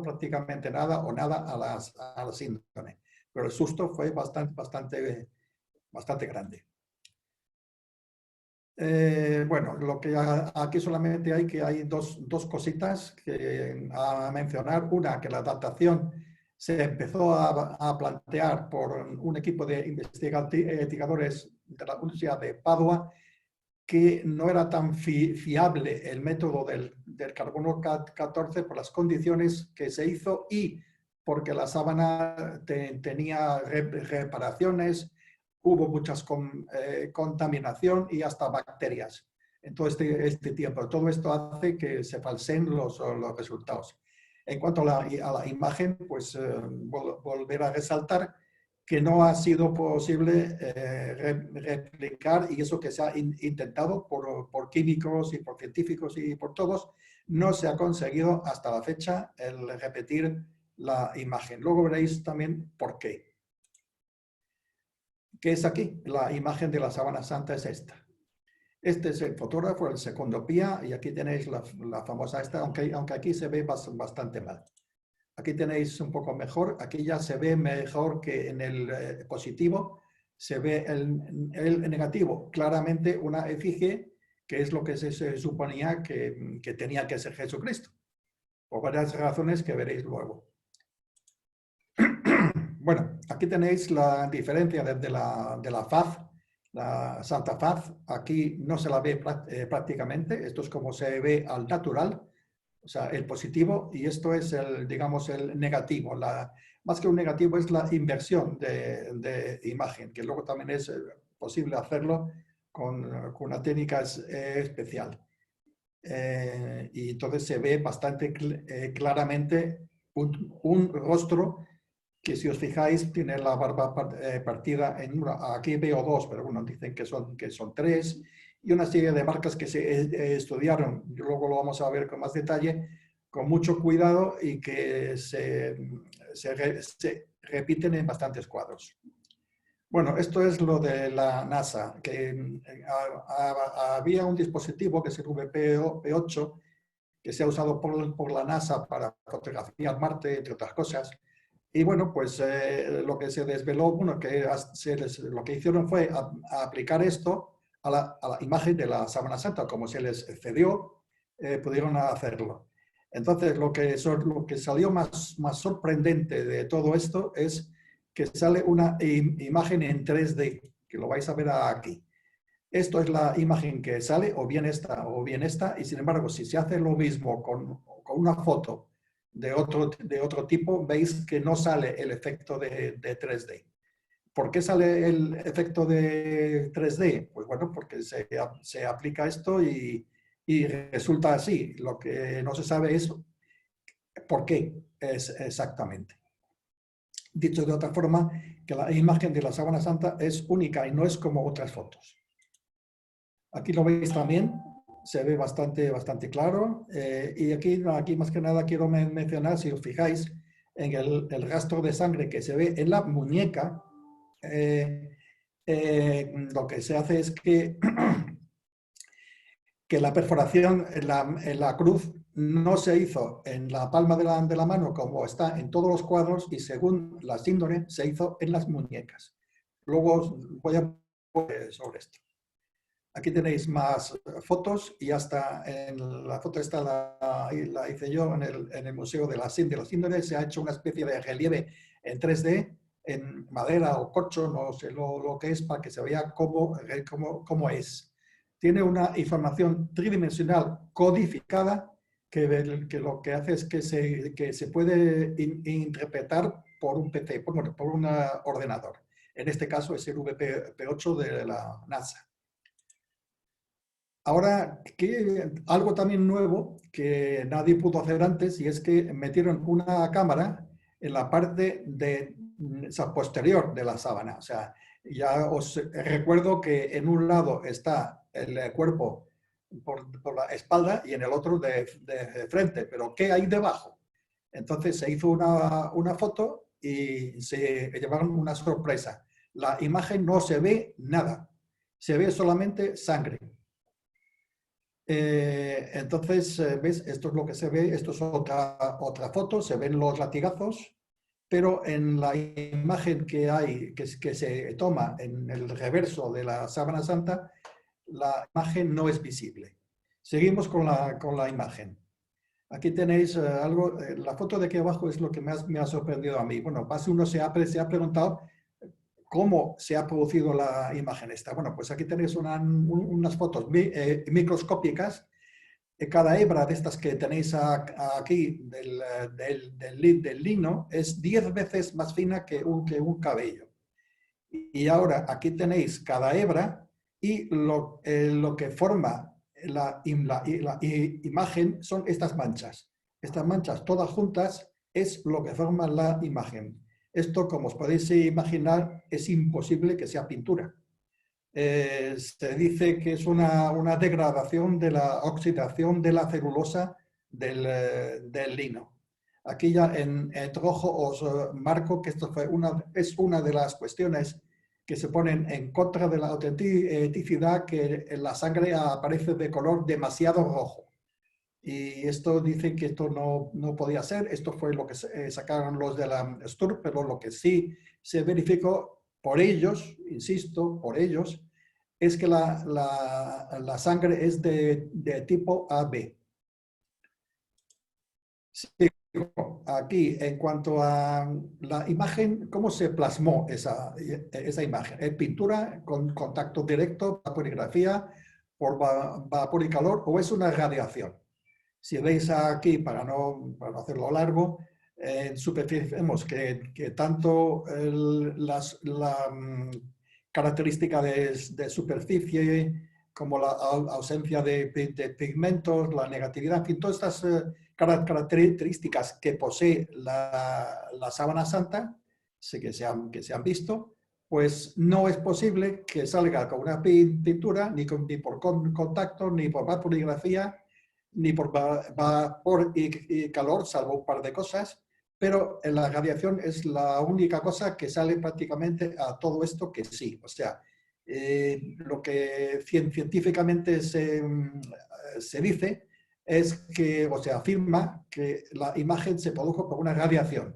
S2: prácticamente nada o nada a la síndrome. Pero el susto fue bastante grande. Bueno, lo que aquí solamente hay dos cositas que a mencionar. Una, que la datación se empezó a plantear por un equipo de investigadores de la Universidad de Padua que no era tan fiable el método del carbono 14 por las condiciones que se hizo y porque la sábana tenía reparaciones, hubo muchas contaminación y hasta bacterias en todo este tiempo. Todo esto hace que se falseen los resultados. En cuanto a la imagen, pues volver a resaltar que no ha sido posible replicar, y eso que se ha intentado por químicos y por científicos y por todos, no se ha conseguido hasta la fecha el repetir la imagen. Luego veréis también por qué. ¿Qué es aquí? La imagen de la sábana santa es esta. Este es el fotógrafo, el segundo Pía, y aquí tenéis la famosa esta, aunque aquí se ve bastante mal. Aquí tenéis un poco mejor, aquí ya se ve mejor que en el positivo, se ve el negativo, claramente una efigie, que es lo que se suponía que tenía que ser Jesucristo, por varias razones que veréis luego. Bueno, aquí tenéis la diferencia de la faz, la Santa Faz. Aquí no se la ve prácticamente, esto es como se ve al natural, o sea, el positivo, y esto es digamos, el negativo. Más que un negativo es la inversión de imagen, que luego también es posible hacerlo con una técnica especial. Y entonces se ve bastante claramente un rostro que, si os fijáis, tiene la barba partida en una. Aquí veo dos, pero bueno, dicen que son tres, y una serie de marcas que se estudiaron, luego lo vamos a ver con más detalle, con mucho cuidado, y que se repiten en bastantes cuadros. Bueno, esto es lo de la NASA, que había un dispositivo que es el VP8, que se ha usado por la NASA para fotografiar Marte, entre otras cosas. Y bueno, pues lo que se desveló, bueno, lo que hicieron fue aplicar esto a la imagen de la sábana santa. Como se les cedió, pudieron hacerlo. Entonces, lo que salió más sorprendente de todo esto es que sale una imagen en 3D, que lo vais a ver aquí. Esto es la imagen que sale, o bien esta, y sin embargo, si se hace lo mismo con una foto de otro tipo, veis que no sale el efecto de 3D. ¿Por qué sale el efecto de 3D? Pues bueno, porque se aplica esto y resulta así. Lo que no se sabe es por qué es exactamente. Dicho de otra forma, que la imagen de la sábana santa es única y no es como otras fotos. Aquí lo veis también, se ve bastante claro. Y aquí más que nada quiero mencionar, si os fijáis, en el rastro de sangre que se ve en la muñeca. Lo que se hace es que la perforación en la cruz no se hizo en la palma de la mano como está en todos los cuadros, y según la síndrome se hizo en las muñecas. Luego voy a poner sobre esto. Aquí tenéis más fotos, y hasta en la foto esta la hice yo en el Museo de la Síndrome. Se ha hecho una especie de relieve en 3D, en madera o corcho, no sé lo que es, para que se vea cómo es. Tiene una información tridimensional codificada que lo que hace es que se puede interpretar por un PC, por un ordenador. En este caso es el VP8 de la NASA. Ahora, algo también nuevo que nadie pudo hacer antes, y es que metieron una cámara en la parte posterior de la sábana. O sea, ya os recuerdo que en un lado está el cuerpo por la espalda y en el otro de frente, pero ¿qué hay debajo? Entonces se hizo una foto y se llevaron una sorpresa. La imagen no se ve nada, se ve solamente sangre. Entonces, ¿ves? Esto es lo que se ve, esto es otra foto, se ven los latigazos, pero en la imagen que se toma en el reverso de la sábana santa, la imagen no es visible. Seguimos con la imagen. Aquí tenéis algo, la foto de aquí abajo es lo que más me ha sorprendido a mí. Bueno, más uno se ha preguntado cómo se ha producido la imagen esta. Bueno, pues aquí tenéis unas fotos microscópicas. Cada hebra de estas que tenéis aquí del lino es 10 veces más fina que un cabello. Y ahora aquí tenéis cada hebra y lo que forma la imagen son estas manchas. Estas manchas todas juntas es lo que forma la imagen. Esto, como os podéis imaginar, es imposible que sea pintura. Se dice que es una degradación de la oxidación de la celulosa del lino. Aquí ya en rojo os marco que esto es una de las cuestiones que se ponen en contra de la autenticidad, que la sangre aparece de color demasiado rojo. Y esto dice que esto no podía ser. Esto fue lo que sacaron los de la STURP, pero lo que sí se verificó por ellos, insisto, por ellos, es que la sangre es de tipo AB. Aquí, en cuanto a la imagen, ¿cómo se plasmó esa imagen? ¿Es pintura con contacto directo, vaporigrafía, por vapor y calor, o es una radiación? Si veis aquí, para no hacerlo largo, en superficie vemos que tanto la característica de superficie como la ausencia de pigmentos, la negatividad, en fin, todas estas características que posee la sábana santa, que se han visto, pues no es posible que salga con una pintura, ni por contacto, ni por vaporigrafía, ni por vapor y calor, salvo un par de cosas, pero la radiación es la única cosa que sale prácticamente a todo esto que sí. O sea, lo que científicamente se dice es que, o sea, afirma que la imagen se produjo por una radiación.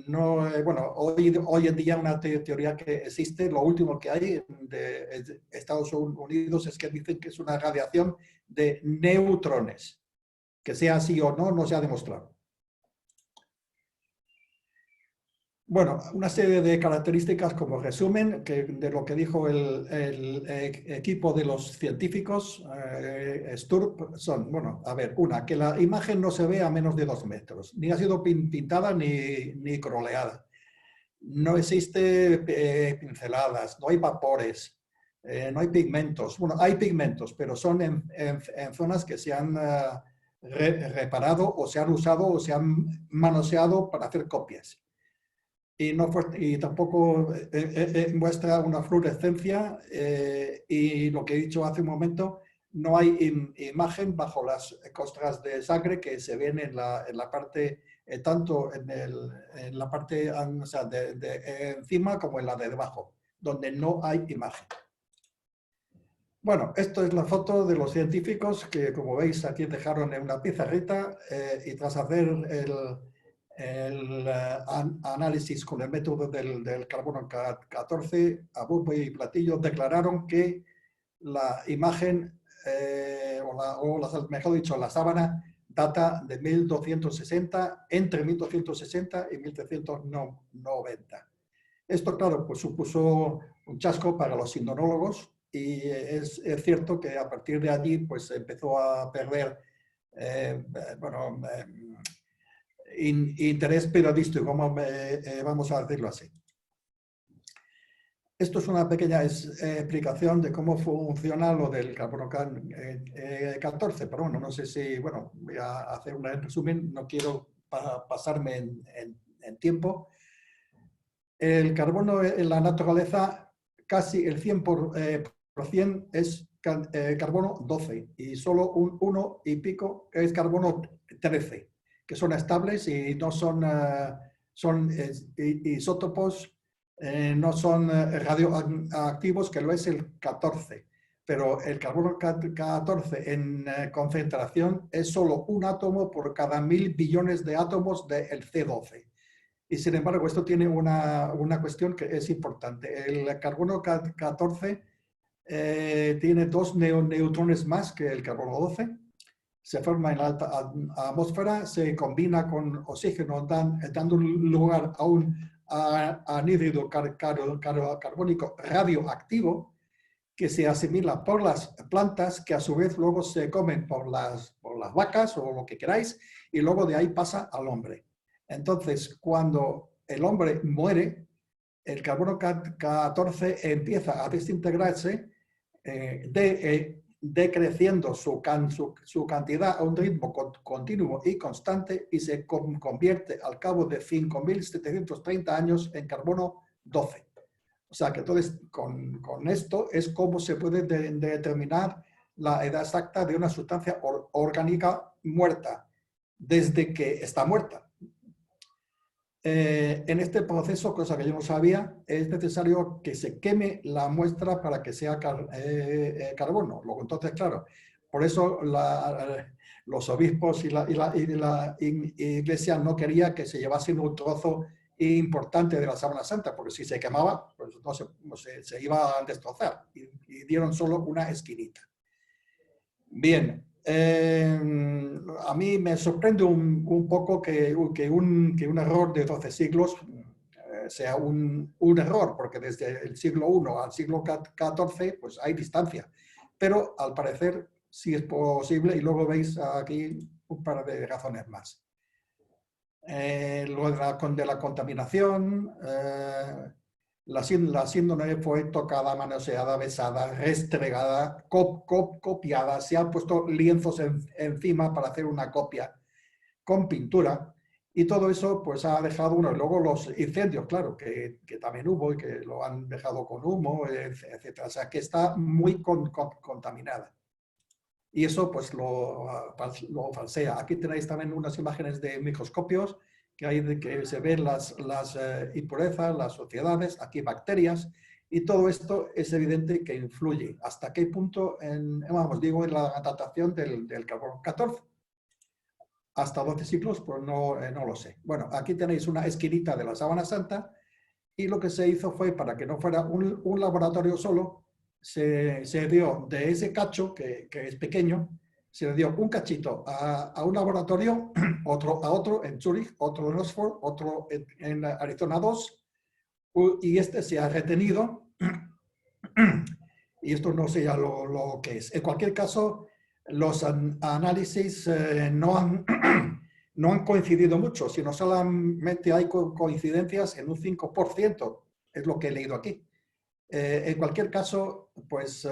S2: No, bueno, hoy en día una teoría que existe, lo último que hay de Estados Unidos es que dicen que es una radiación de neutrones. Que sea así o no se ha demostrado. Bueno, una serie de características como resumen de lo que dijo el equipo de los científicos STURP son, bueno, a ver, que la imagen no se ve a menos de 2 metros, ni ha sido pintada ni croleada. No existe pinceladas, no hay vapores, no hay pigmentos. Bueno, hay pigmentos, pero son en zonas que se han reparado o se han usado o se han manoseado para hacer copias. Y tampoco muestra una fluorescencia y lo que he dicho hace un momento, no hay imagen bajo las costras de sangre que se ven en la parte, tanto en la parte, o sea, de encima como en la de debajo, donde no hay imagen. Bueno, esto es la foto de los científicos que, como veis, aquí dejaron en una pizarrita y tras hacer el análisis con el método del carbono 14, a bombo y platillo declararon que la imagen, mejor dicho, la sábana data de 1260, entre 1260 y 1390. Esto, claro, pues supuso un chasco para los indonólogos y es cierto que a partir de allí pues empezó a perder interés periodístico, vamos a decirlo así. Esto es una pequeña explicación de cómo funciona lo del carbono 14, pero bueno, no sé si, bueno, voy a hacer un resumen, no quiero pasarme en tiempo. El carbono en la naturaleza, casi el 100% es carbono 12 y solo un 1 y pico es carbono 13, que son estables y no son, son isótopos, no son radioactivos, que lo es el 14. Pero el carbono 14 en concentración es solo un átomo por cada 1000 billones de átomos del C12. Y sin embargo, esto tiene una cuestión que es importante. El carbono 14 tiene 2 neutrones más que el carbono 12. se forma en la alta atmósfera, se combina con oxígeno, dando lugar a un anhídrido carbónico radioactivo que se asimila por las plantas, que a su vez luego se comen por las vacas o lo que queráis, y luego de ahí pasa al hombre. Entonces, cuando el hombre muere, el carbono 14 empieza a desintegrarse, decreciendo su cantidad a un ritmo continuo y constante, y se convierte al cabo de 5.730 años en carbono 12. O sea que entonces con esto es como se puede determinar la edad exacta de una sustancia orgánica muerta, desde que está muerta. En este proceso, cosa que yo no sabía, es necesario que se queme la muestra para que sea carbono. Luego, entonces, claro, por eso los obispos y la iglesia no quería que se llevase un trozo importante de la sábana santa, porque si se quemaba, pues no se iba a destrozar, y dieron solo una esquinita. Bien. A mí me sorprende un poco que un error de 12 siglos sea un error, porque desde el siglo I al siglo XIV pues hay distancia, pero al parecer sí es posible, y luego veis aquí un par de razones más. Lo de la contaminación, la síndrome fue tocada, manoseada, besada, restregada, copiada, se han puesto lienzos encima para hacer una copia con pintura, y todo eso pues ha dejado uno. Y luego los incendios, claro, que también hubo y que lo han dejado con humo, etc. O sea, que está muy contaminada. Y eso pues lo falsea. Aquí tenéis también unas imágenes de microscopios que hay de que se ven las impurezas, las suciedades, aquí bacterias, y todo esto es evidente que influye. ¿Hasta qué punto? En la datación del carbono 14. Hasta 12 siglos, pues no lo sé. Bueno, aquí tenéis una esquinita de la sábana santa, y lo que se hizo fue, para que no fuera un laboratorio solo, se dio de ese cacho, que es pequeño, se le dio un cachito a un laboratorio, otro a otro en Zúrich, otro en Oxford, otro en Arizona 2, y este se ha retenido, y esto no sé ya lo que es. En cualquier caso, los análisis no han coincidido mucho, sino solamente hay coincidencias en un 5%, es lo que he leído aquí. En cualquier caso, pues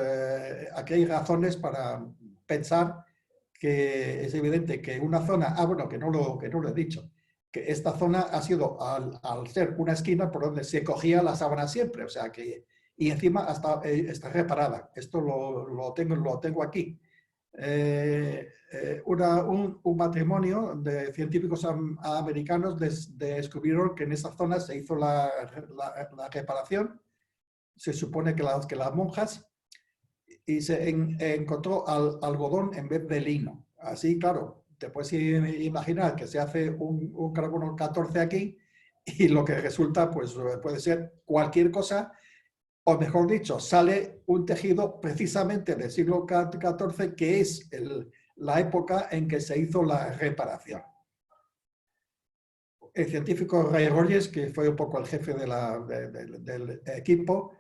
S2: aquí hay razones para pensar que es evidente que una zona, bueno, que no lo he dicho, que esta zona ha sido, al ser una esquina por donde se cogía la sábana siempre, o sea que, y encima está reparada. Esto lo tengo aquí. Un matrimonio de científicos americanos descubrieron que en esa zona se hizo la reparación, se supone que las monjas, y se encontró algodón en vez de lino. Así, claro, te puedes imaginar que se hace un carbono 14 aquí, y lo que resulta pues puede ser cualquier cosa, o mejor dicho, sale un tejido precisamente del siglo XIV, que es la época en que se hizo la reparación. El científico Ray Rogers, que fue un poco el jefe del equipo,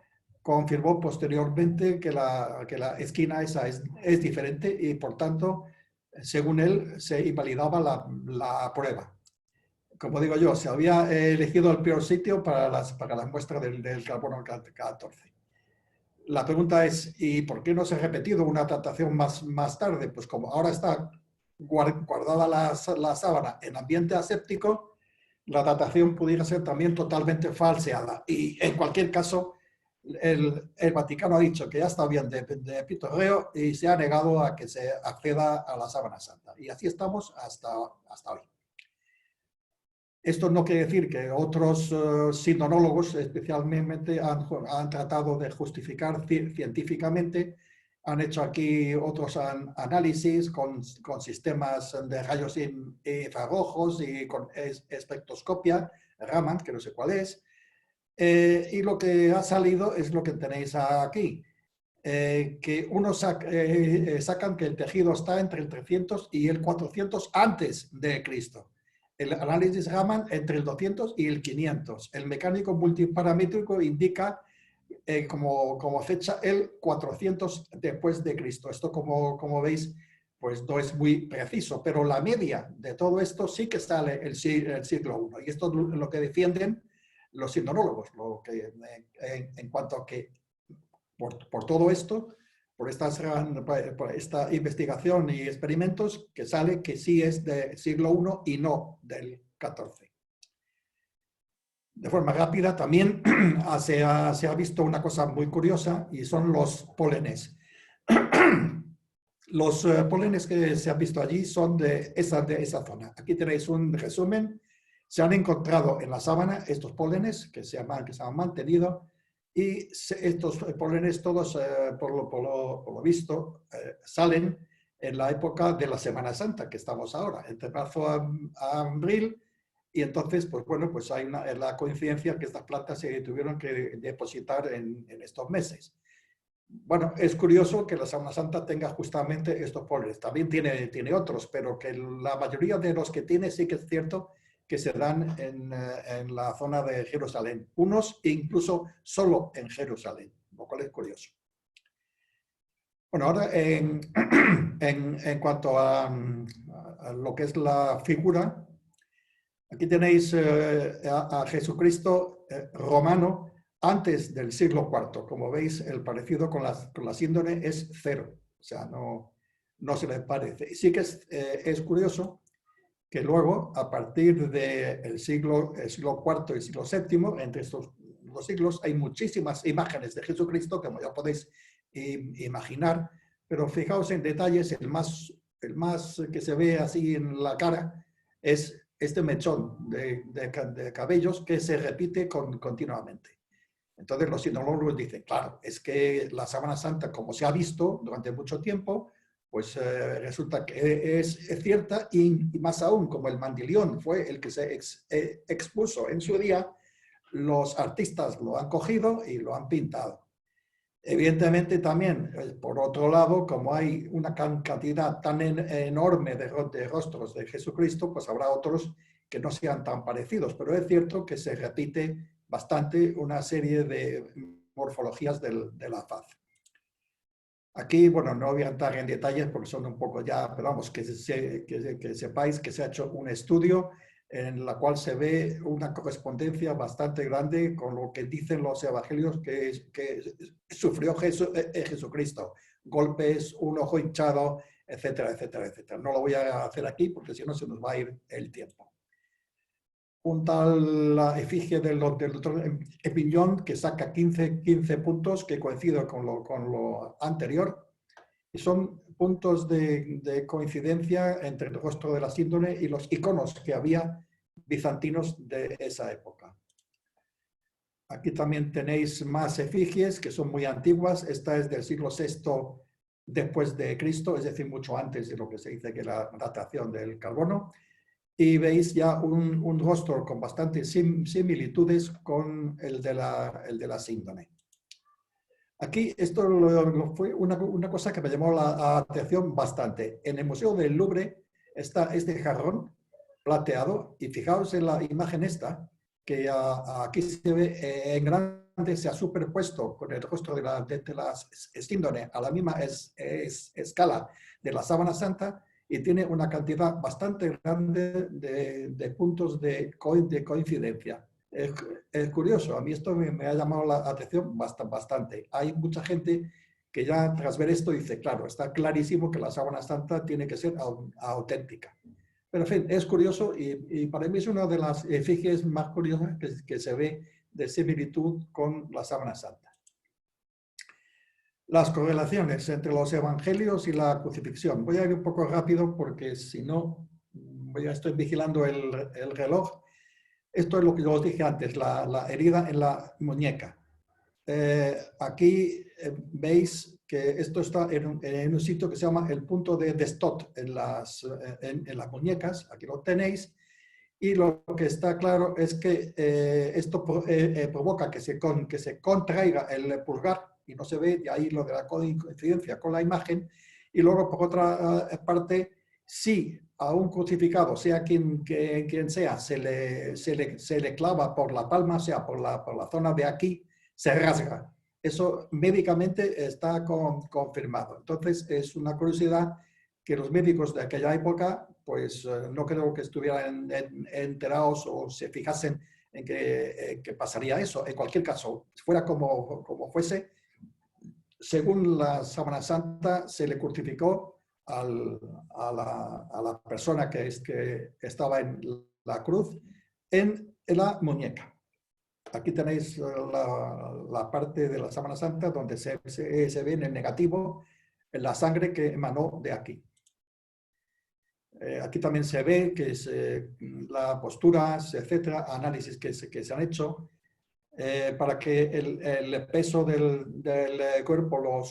S2: confirmó posteriormente que la esquina esa es diferente, y por tanto, según él, se invalidaba la prueba. Como digo yo, se había elegido el peor sitio para las muestras del carbono 14. La pregunta es, ¿y por qué no se ha repetido una datación más tarde? Pues como ahora está guardada la sábana en ambiente aséptico, la datación pudiera ser también totalmente falseada. Y en cualquier caso, el Vaticano ha dicho que ya está bien de pitorreo, y se ha negado a que se acceda a la sábana santa. Y así estamos hasta hoy. Esto no quiere decir que otros sinonólogos especialmente han tratado de justificar científicamente. Han hecho aquí otros análisis con sistemas de rayos infrarrojos y con espectroscopia, Raman, que no sé cuál es. Y lo que ha salido es lo que tenéis aquí. que unos sacan que el tejido está entre el 300 y el 400 antes de Cristo. El análisis Raman entre el 200 y el 500. El mecánico multiparamétrico indica como fecha el 400 después de Cristo. Esto, como veis, pues no es muy preciso, pero la media de todo esto sí que sale el siglo I. Y esto es lo que defienden los sindonólogos, en cuanto a que por todo esto, por esta investigación y experimentos, que sale que sí es del siglo I y no del XIV. De forma rápida también se ha visto una cosa muy curiosa y son los pólenes. Los pólenes que se han visto allí son de esa zona. Aquí tenéis un resumen. Se han encontrado en la sábana estos pólenes que se han mantenido y estos pólenes todos, por lo visto, salen en la época de la Semana Santa que estamos ahora, entre marzo a abril. Y entonces, pues bueno, pues hay la coincidencia que estas plantas se tuvieron que depositar en estos meses. Bueno, es curioso que la Semana Santa tenga justamente estos pólenes. También tiene otros, pero que la mayoría de los que tiene sí que es cierto que se dan en la zona de Jerusalén. Unos incluso solo en Jerusalén, lo cual es curioso. Bueno, ahora en cuanto a lo que es la figura, aquí tenéis a Jesucristo romano antes del siglo IV. Como veis, el parecido con la síndone es cero. O sea, no se le parece. Y sí que es curioso que luego, a partir del siglo IV y siglo VII, entre estos dos siglos, hay muchísimas imágenes de Jesucristo, como ya podéis imaginar, pero fijaos en detalles, el más que se ve así en la cara es este mechón de cabellos que se repite continuamente. Entonces los sinodólogos dicen, claro, es que la Sábana Santa, como se ha visto durante mucho tiempo, pues resulta que es cierta y más aún, como el mandilión fue el que se expuso en su día, los artistas lo han cogido y lo han pintado. Evidentemente también, por otro lado, como hay una cantidad tan enorme de rostros de Jesucristo, pues habrá otros que no sean tan parecidos, pero es cierto que se repite bastante una serie de morfologías de la faz. Aquí, bueno, no voy a entrar en detalles porque son un poco ya, pero vamos, que sepáis que se ha hecho un estudio en la cual se ve una correspondencia bastante grande con lo que dicen los evangelios que sufrió Jesucristo. Golpes, un ojo hinchado, etcétera, etcétera, etcétera. No lo voy a hacer aquí porque si no se nos va a ir el tiempo. Un tal la efigie del doctor Epiñón que saca 15 puntos que coinciden con lo anterior y son puntos de coincidencia entre el rostro de la síndone y los iconos que había bizantinos de esa época. Aquí también tenéis más efigies que son muy antiguas. Esta es del siglo VI después de Cristo, es decir, mucho antes de lo que se dice que la datación del carbono. Y veis ya un rostro con bastantes similitudes con el de la síndone. Aquí esto fue una cosa que me llamó la atención bastante. En el Museo del Louvre está este jarrón plateado y fijaos en la imagen esta, que aquí se ve en grande, se ha superpuesto con el rostro de la síndone a la misma escala de la Sábana Santa y tiene una cantidad bastante grande de puntos de coincidencia. Es curioso, a mí esto me ha llamado la atención bastante. Hay mucha gente que ya tras ver esto dice, claro, está clarísimo que la Sábana Santa tiene que ser auténtica. Pero en fin, es curioso y para mí es una de las efigies más curiosas que se ve de similitud con la Sábana Santa. Las correlaciones entre los evangelios y la crucifixión. Voy a ir un poco rápido porque si no, ya estoy vigilando el reloj. Esto es lo que yo os dije antes, la herida en la muñeca. Aquí veis que esto está en un sitio que se llama el punto de Stott en las muñecas. Aquí lo tenéis. Y lo que está claro es que esto provoca que se contraiga el pulgar y no se ve, de ahí lo de la coincidencia con la imagen. Y luego, por otra parte, si a un crucificado, sea quien sea, se le clava por la palma, o sea, por la zona de aquí, se rasga. Eso médicamente está confirmado. Entonces, es una curiosidad que los médicos de aquella época, pues no creo que estuvieran enterados o se fijasen en que pasaría eso. En cualquier caso, fuera como fuese, según la Sábana Santa, se le crucificó a la persona que estaba en la cruz en la muñeca. Aquí tenéis la parte de la Sábana Santa donde se ve en el negativo la sangre que emanó de aquí. Aquí también se ve que las posturas, etcétera, análisis que se han hecho para que el peso del cuerpo lo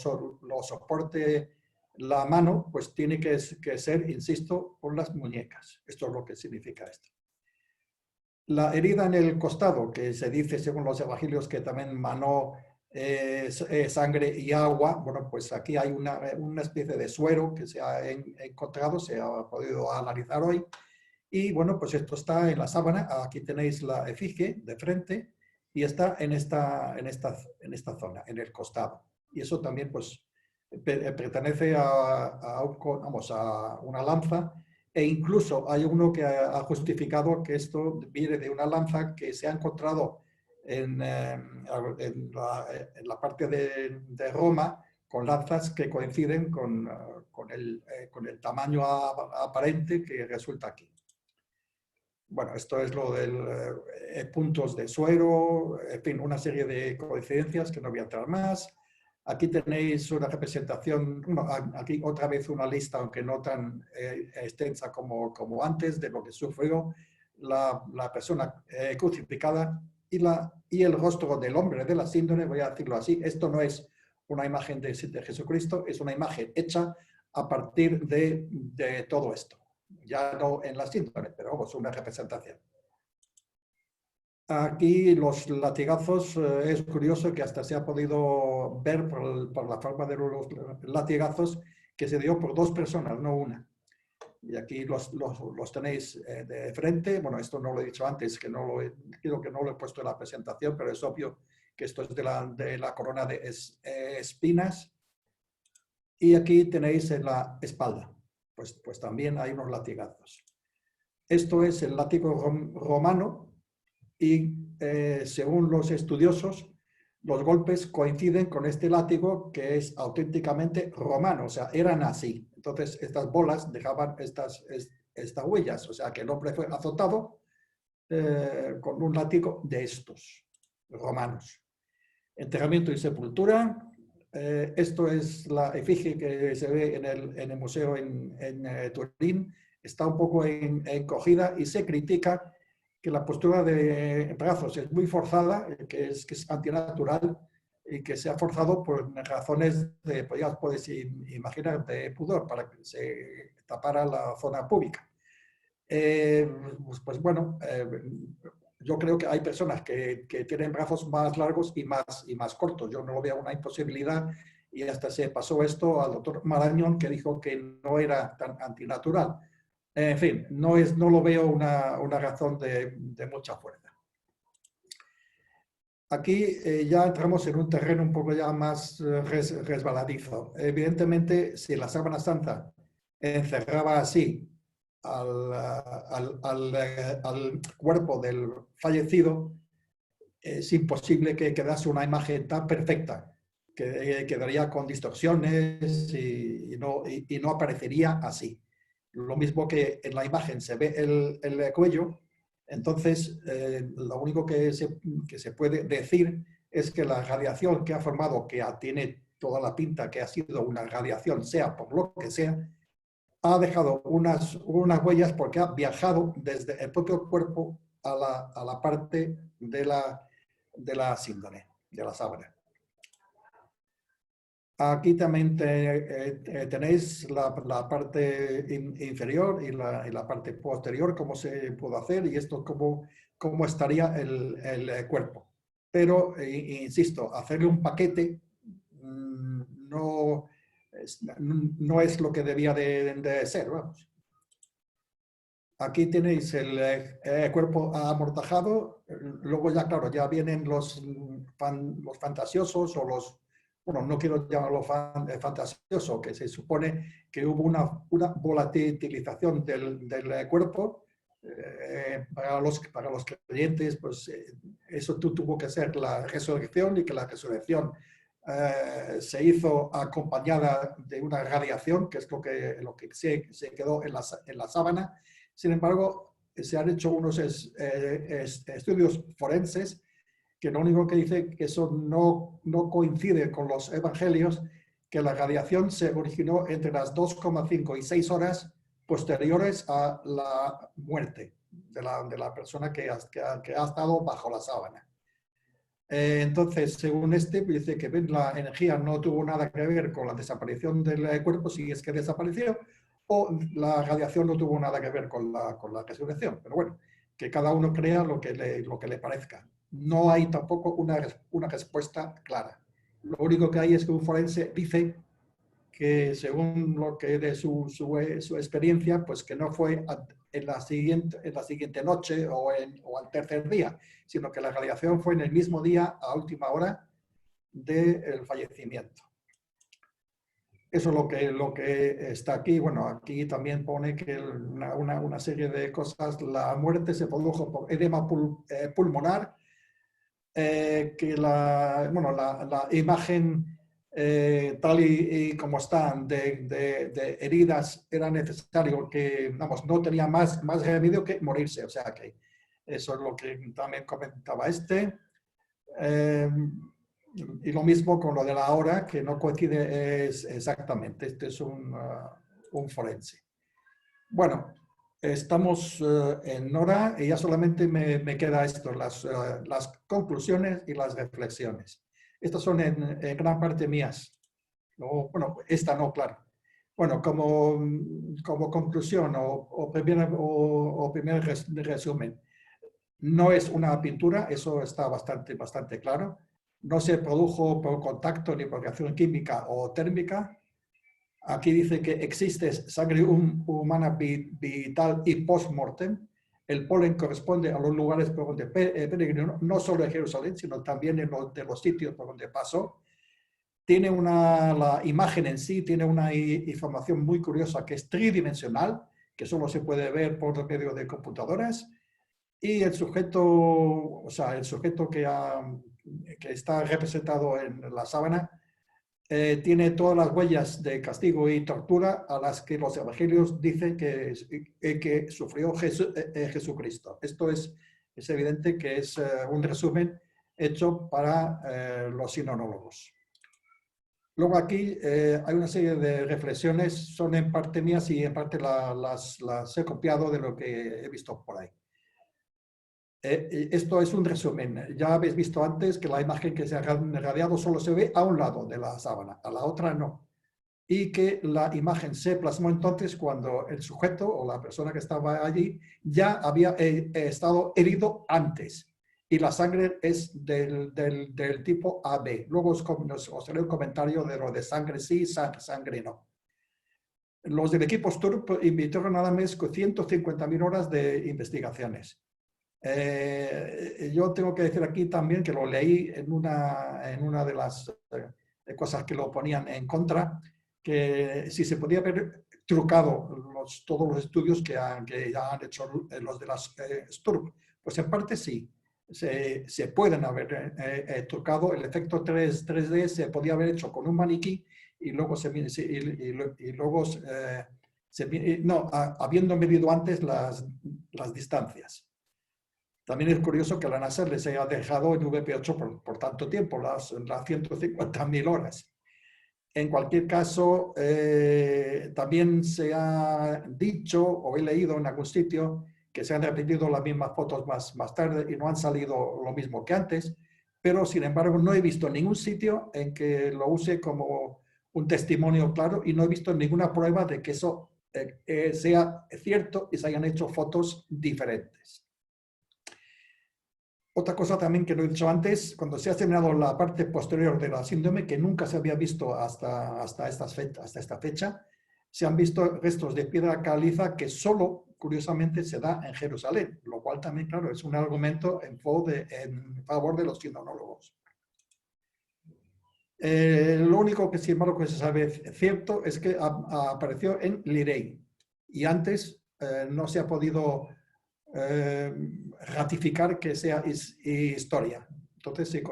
S2: soporte la mano, pues tiene que ser, insisto, por las muñecas. Esto es lo que significa esto. La herida en el costado, que se dice según los evangelios que también manó sangre y agua, bueno, pues aquí hay una especie de suero que se ha encontrado, se ha podido analizar hoy, y bueno, pues esto está en la sábana. Aquí tenéis la efigie de frente y está en esta zona, en el costado. Y eso también pues pertenece a una lanza, e incluso hay uno que ha justificado que esto viene de una lanza que se ha encontrado en la parte de Roma, con lanzas que coinciden con el tamaño aparente que resulta aquí. Bueno, esto es lo de puntos de suero, en fin, una serie de coincidencias que no voy a entrar más. Aquí tenéis una representación, aquí otra vez una lista, aunque no tan extensa como antes, de lo que sufrió la persona crucificada y el rostro del hombre de la síndrome, voy a decirlo así. Esto no es una imagen de Jesucristo, es una imagen hecha a partir de todo esto. Ya no en la síndrome, pero vamos, una representación. Aquí los latigazos, es curioso que hasta se ha podido ver por la forma de los latigazos que se dio por dos personas, no una. Y aquí los tenéis de frente. Bueno, esto no lo he dicho antes, creo que no lo he puesto en la presentación, pero es obvio que esto es de la corona de espinas. Y aquí tenéis en la espalda, pues también hay unos latigazos. Esto es el látigo romano. Y según los estudiosos, los golpes coinciden con este látigo que es auténticamente romano, o sea, eran así. Entonces, estas bolas dejaban estas huellas, o sea, que el hombre fue azotado con un látigo de estos romanos. Enterramiento y sepultura. Esto es la efigie que se ve en el museo en Turín. Está un poco encogida y se critica que la postura de brazos es muy forzada, que es antinatural y que se ha forzado por razones ya podéis imaginar, de pudor, para que se tapara la zona pública. Pues bueno, yo creo que hay personas que tienen brazos más largos y más cortos. Yo no lo veo una imposibilidad, y hasta se pasó esto al doctor Marañón, que dijo que no era tan antinatural. En fin, no lo veo una razón de mucha fuerza. Aquí ya entramos en un terreno un poco ya más resbaladizo. Evidentemente, si la Sábana Santa encerraba así al cuerpo del fallecido, es imposible que quedase una imagen tan perfecta, que quedaría con distorsiones y no aparecería así. Lo mismo que en la imagen se ve el cuello, entonces lo único que se puede decir es que la radiación que ha formado, que tiene toda la pinta que ha sido una radiación, sea por lo que sea, ha dejado unas huellas porque ha viajado desde el propio cuerpo a la parte de la síndrome, de la sábana. Aquí también tenéis la parte inferior y la parte posterior, cómo se puede hacer, y esto cómo estaría el cuerpo. Pero, insisto, hacerle un paquete no es lo que debía de ser, vamos. Aquí tenéis el cuerpo amortajado, luego ya, claro, ya vienen los fantasiosos o los, bueno, no quiero llamarlo fantasioso, que se supone que hubo una volatilización del cuerpo. Para los creyentes, pues eso tuvo que ser la resurrección, y que la resurrección se hizo acompañada de una radiación, que es lo que se quedó en la sábana. Sin embargo, se han hecho unos estudios forenses que lo único que dice que eso no coincide con los evangelios, que la radiación se originó entre las 2,5 y 6 horas posteriores a la muerte de la persona que ha estado bajo la sábana. Entonces, según dice que la energía no tuvo nada que ver con la desaparición del cuerpo, si es que desapareció, o la radiación no tuvo nada que ver con la resurrección. Pero bueno, que cada uno crea lo que le parezca. No hay tampoco una respuesta clara. Lo único que hay es que un forense dice que, según lo que de su experiencia, pues que no fue en la siguiente noche o al tercer día, sino que la radiación fue en el mismo día, a última hora del fallecimiento. Eso es lo que está aquí. Bueno, aquí también pone que una serie de cosas. La muerte se produjo por edema pulmonar, que la imagen tal y como están de heridas, era necesario que, vamos, no tenía más remedio que morirse. O sea que eso es lo que también comentaba y lo mismo con lo de la hora, que no coincide exactamente. Este es un forense. Bueno, estamos en hora y ya solamente me queda esto, las conclusiones y las reflexiones. Estas son en gran parte mías. Bueno, esta no, claro. Bueno, como conclusión o primer resumen, no es una pintura, eso está bastante claro. No se produjo por contacto ni por reacción química o térmica. Aquí dice que existe sangre humana vital y post-mortem. El polen corresponde a los lugares por donde peregrinó, no solo en Jerusalén, sino también en de los sitios por donde pasó. Tiene la imagen en sí tiene una información muy curiosa, que es tridimensional, que solo se puede ver por medio de computadoras. Y el sujeto, o sea, el sujeto que está representado en la sábana, tiene todas las huellas de castigo y tortura a las que los evangelios dicen que sufrió Jesucristo. Esto es evidente que es un resumen hecho para los sinonólogos. Luego aquí hay una serie de reflexiones, son en parte mías y en parte las he copiado de lo que he visto por ahí. Esto es un resumen. Ya habéis visto antes que la imagen que se ha radiado solo se ve a un lado de la sábana, a la otra no. Y que la imagen se plasmó entonces cuando el sujeto o la persona que estaba allí ya había estado herido antes. Y la sangre es del tipo AB. Luego os haré un comentario de lo de sangre sí, sangre no. Los del equipo STURP invirtieron nada más que 150.000 horas de investigaciones. Yo tengo que decir aquí también que lo leí en una de las cosas que lo ponían en contra, que si se podía haber trucado todos los estudios que ya han hecho los de las STURP, pues en parte sí, se pueden haber trucado. El efecto 3D se podía haber hecho con un maniquí y luego habiendo medido antes las distancias. También es curioso que la NASA les haya dejado en VP8 por tanto tiempo, las 150.000 horas. En cualquier caso, también se ha dicho o he leído en algún sitio que se han repetido las mismas fotos más tarde y no han salido lo mismo que antes, pero sin embargo no he visto ningún sitio en que lo use como un testimonio claro y no he visto ninguna prueba de que eso sea cierto y se hayan hecho fotos diferentes. Otra cosa también que no he dicho antes, cuando se ha examinado la parte posterior de la síndrome, que nunca se había visto hasta esta fecha, se han visto restos de piedra caliza que solo, curiosamente, se da en Jerusalén, lo cual también, claro, es un argumento en favor de los sinonólogos. Lo único que, sin embargo, que se sabe cierto es que apareció en Lirey y antes no se ha podido ratificar que sea historia. Entonces se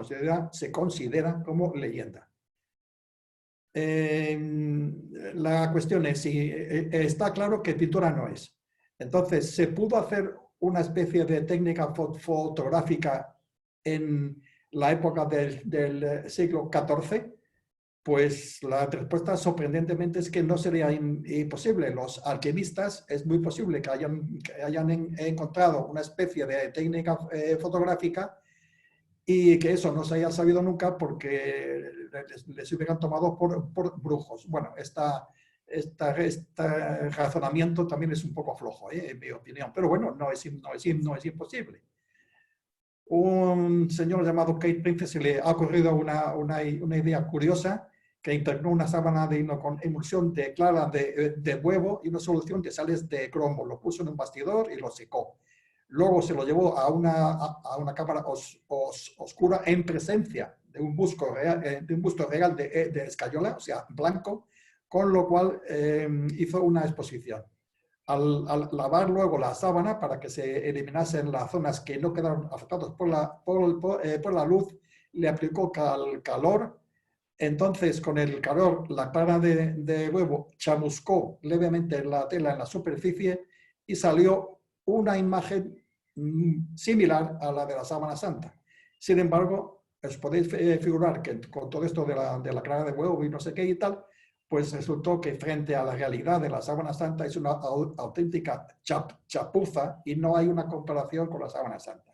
S2: considera como leyenda. La cuestión es si está claro que pintura no es. Entonces, ¿se pudo hacer una especie de técnica fotográfica en la época del siglo XIV? Pues la respuesta sorprendentemente es que no sería imposible. Los alquimistas es muy posible que hayan encontrado una especie de técnica fotográfica y que eso no se haya sabido nunca porque les hubieran tomado por brujos. Bueno, este razonamiento también es un poco flojo, en mi opinión, pero bueno, no es imposible. Un señor llamado Kate Princess se le ha ocurrido una idea curiosa, que impregnó una sábana de hino con emulsión de clara de huevo y una solución de sales de cromo. Lo puso en un bastidor y lo secó. Luego se lo llevó a una cámara oscura en presencia de un busto real de escayola, o sea, blanco, con lo cual hizo una exposición. Al lavar luego la sábana para que se eliminasen las zonas que no quedaron afectadas por la luz, le aplicó calor. Entonces, con el calor, la clara de huevo chamuscó levemente la tela en la superficie y salió una imagen similar a la de la sábana santa. Sin embargo, os podéis figurar que con todo esto de la clara de huevo y no sé qué y tal, pues resultó que frente a la realidad de la sábana santa es una auténtica chapuza y no hay una comparación con la sábana santa.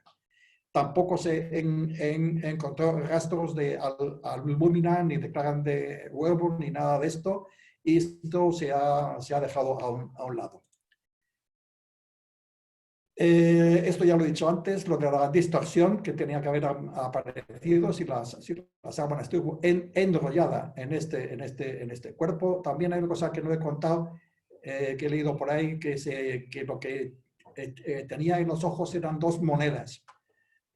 S2: Tampoco se encontró rastros de albúmina, ni de clara de huevo, ni nada de esto, y esto se ha dejado a un lado. Esto ya lo he dicho antes, lo de la distorsión que tenía que haber aparecido si la sábana estuvo enrollada en este cuerpo. También hay una cosa que no he contado, que he leído por ahí, que lo que tenía en los ojos eran dos monedas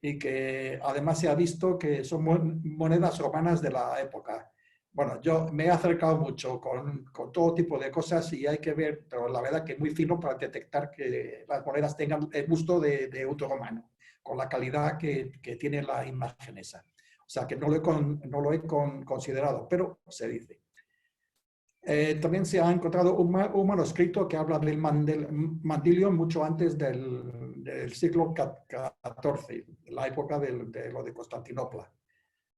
S2: y que además se ha visto que son monedas romanas de la época. Bueno, yo me he acercado mucho con todo tipo de cosas y hay que ver, pero la verdad que es muy fino para detectar que las monedas tengan el gusto de otro romano, con la calidad que tiene la imagen esa. O sea que no lo he considerado, pero se dice. También se ha encontrado un manuscrito que habla del Mandilion mucho antes del siglo XIV, la época de lo de Constantinopla.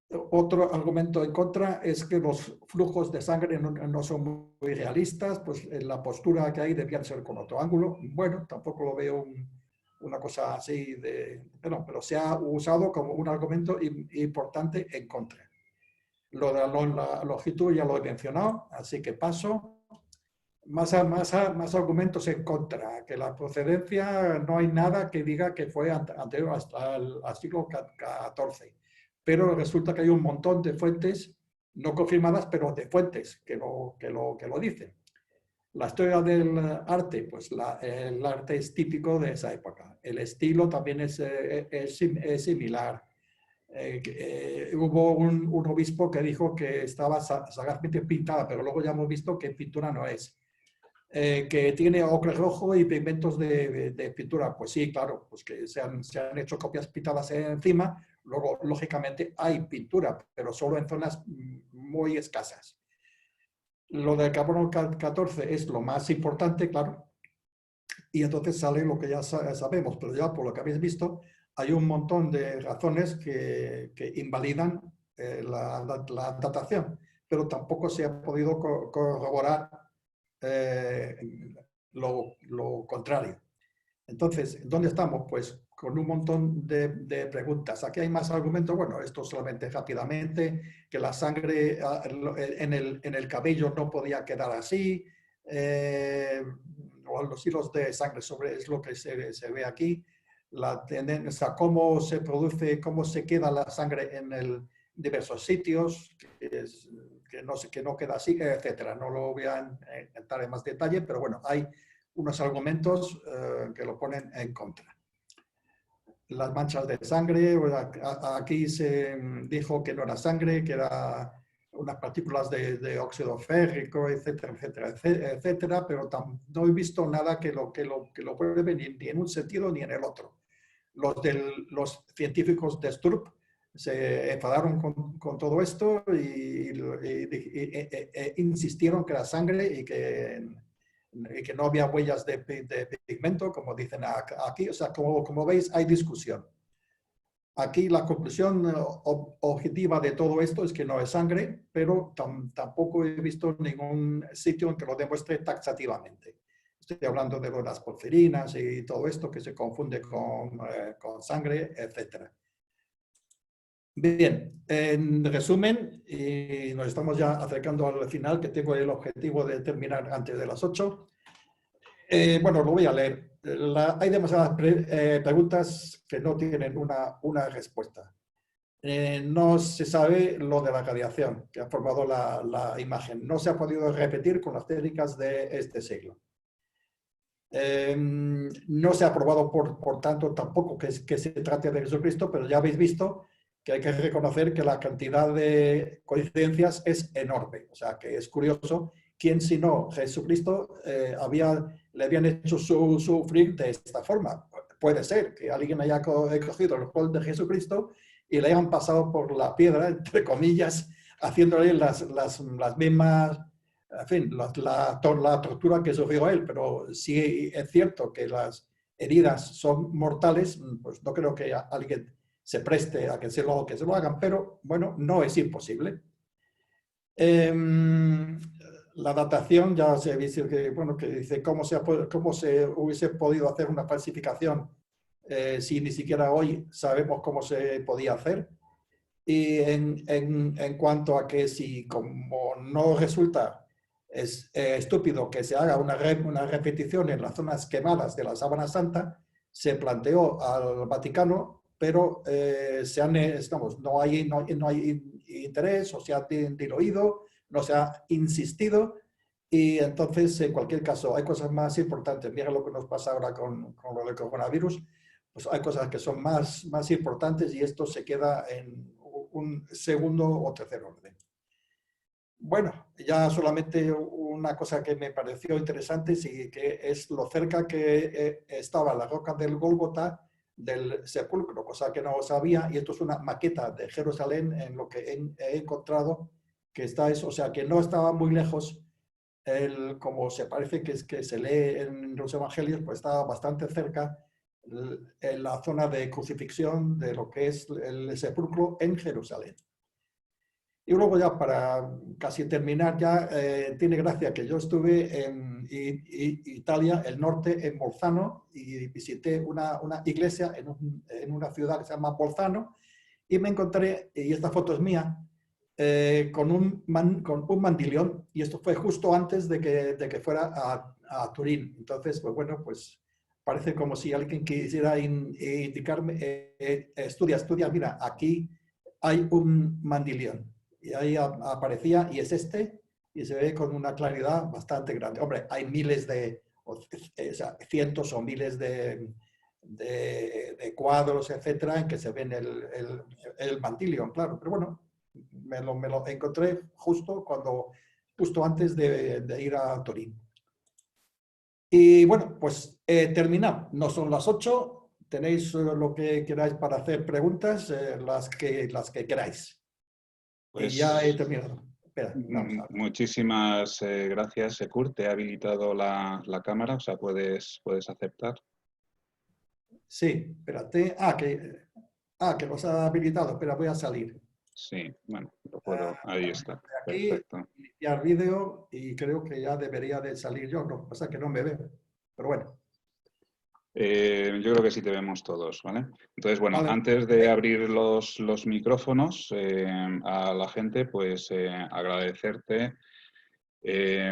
S2: Otro argumento en contra es que los flujos de sangre no son muy realistas, pues la postura que hay debían ser con otro ángulo. Bueno, tampoco lo veo una cosa así pero se ha usado como un argumento importante en contra. Lo de la longitud ya lo he mencionado, así que paso. Más argumentos en contra, que la procedencia no hay nada que diga que fue anterior hasta al siglo XIV. Pero resulta que hay un montón de fuentes, no confirmadas, pero de fuentes que lo dicen. La historia del arte, pues el arte es típico de esa época. El estilo también es similar. Hubo un obispo que dijo que estaba sagazmente pintada, pero luego ya hemos visto que pintura no es. Que tiene ocre rojo y pigmentos de pintura. Pues sí, claro, pues que se han hecho copias pintadas encima. Luego, lógicamente, hay pintura, pero solo en zonas muy escasas. Lo del carbono 14 es lo más importante, claro. Y entonces sale lo que ya sabemos, pero ya por lo que habéis visto, hay un montón de razones que invalidan la datación, pero tampoco se ha podido corroborar lo contrario. Entonces, ¿dónde estamos? Pues con un montón de preguntas. Aquí hay más argumentos. Bueno, esto solamente rápidamente, que la sangre en el cabello no podía quedar así, o los hilos de sangre es lo que se ve aquí. la tendencia, o sea, cómo se produce, cómo se queda la sangre en diversos sitios, que no queda así, etcétera. No lo voy a entrar en más detalle, pero bueno, hay unos argumentos que lo ponen en contra. Las manchas de sangre, aquí se dijo que no era sangre, que era unas partículas de óxido férrico, etcétera, etcétera, etcétera, pero no he visto nada que lo pruebe ni en un sentido ni en el otro. Los científicos de Sturp se enfadaron con todo esto y insistieron que era sangre y que no había huellas de pigmento, como dicen aquí. O sea, como veis, hay discusión. Aquí la conclusión objetiva de todo esto es que no es sangre, pero tampoco he visto ningún sitio en que lo demuestre taxativamente. Estoy hablando de las porfirinas y todo esto que se confunde con sangre, etc. Bien, en resumen, y nos estamos ya acercando al final, que tengo el objetivo de terminar antes de las 8. Bueno, lo voy a leer. Hay demasiadas preguntas que no tienen una respuesta. No se sabe lo de la radiación que ha formado la imagen. No se ha podido repetir con las técnicas de este siglo. No se ha probado, por tanto, tampoco que se trate de Jesucristo, pero ya habéis visto que hay que reconocer que la cantidad de coincidencias es enorme. O sea, que es curioso quién, si no Jesucristo, le habían hecho sufrir de esta forma. Puede ser que alguien haya cogido el rol de Jesucristo y le hayan pasado por la piedra, entre comillas, haciéndole las mismas, en fin, la tortura que sufrió él. Pero si es cierto que las heridas son mortales, pues no creo que alguien se preste a que se lo hagan, pero bueno, no es imposible. La datación, ya se ha visto que, bueno, que dice cómo se hubiese podido hacer una falsificación si ni siquiera hoy sabemos cómo se podía hacer. Y en cuanto a que si como no resulta estúpido que se haga una repetición en las zonas quemadas de la Sábana Santa, se planteó al Vaticano, pero no hay interés, o se ha diluido, no se ha insistido, y entonces, en cualquier caso, hay cosas más importantes. Mira lo que nos pasa ahora con lo del coronavirus. Pues hay cosas que son más importantes y esto se queda en un segundo o tercer orden. Bueno, ya solamente una cosa que me pareció interesante, sí, que es lo cerca que estaba la roca del Gólgota del sepulcro, cosa que no sabía, y esto es una maqueta de Jerusalén en lo que he encontrado, que está eso, o sea, que no estaba muy lejos, como se parece que se lee en los evangelios, pues estaba bastante cerca en la zona de crucifixión de lo que es el sepulcro en Jerusalén. Y luego ya para casi terminar, ya tiene gracia que yo estuve en Italia, el norte, en Bolzano, y visité una iglesia en una ciudad que se llama Bolzano, y me encontré, y esta foto es mía, con un mandilión, y esto fue justo antes de que fuera a Turín. Entonces, pues bueno, pues parece como si alguien quisiera indicarme, estudia, mira, aquí hay un mandilión. Y ahí aparecía, y es este, y se ve con una claridad bastante grande. Hombre, hay miles o sea, cientos o miles de cuadros, etcétera, en que se ven el mandilion, claro. Pero bueno, me lo encontré justo antes de ir a Turín. Y bueno, pues he terminado. No son las 8. Tenéis lo que queráis para hacer preguntas, las que queráis.
S1: Pues,
S2: y ya he terminado. Espera,
S1: muchísimas gracias, Kurt. Te he habilitado la cámara, o sea, puedes aceptar.
S2: Sí, espérate. Que los ha habilitado. Espera, voy a salir.
S1: Sí, bueno, lo puedo. Ahí está.
S2: Aquí,
S1: Perfecto.
S2: iniciar vídeo, y creo que ya debería de salir yo. No, pasa que no me veo. Pero bueno.
S1: Yo creo que sí te vemos todos, ¿vale? Entonces, bueno,
S2: Vale.
S1: antes de abrir los micrófonos a la gente, pues agradecerte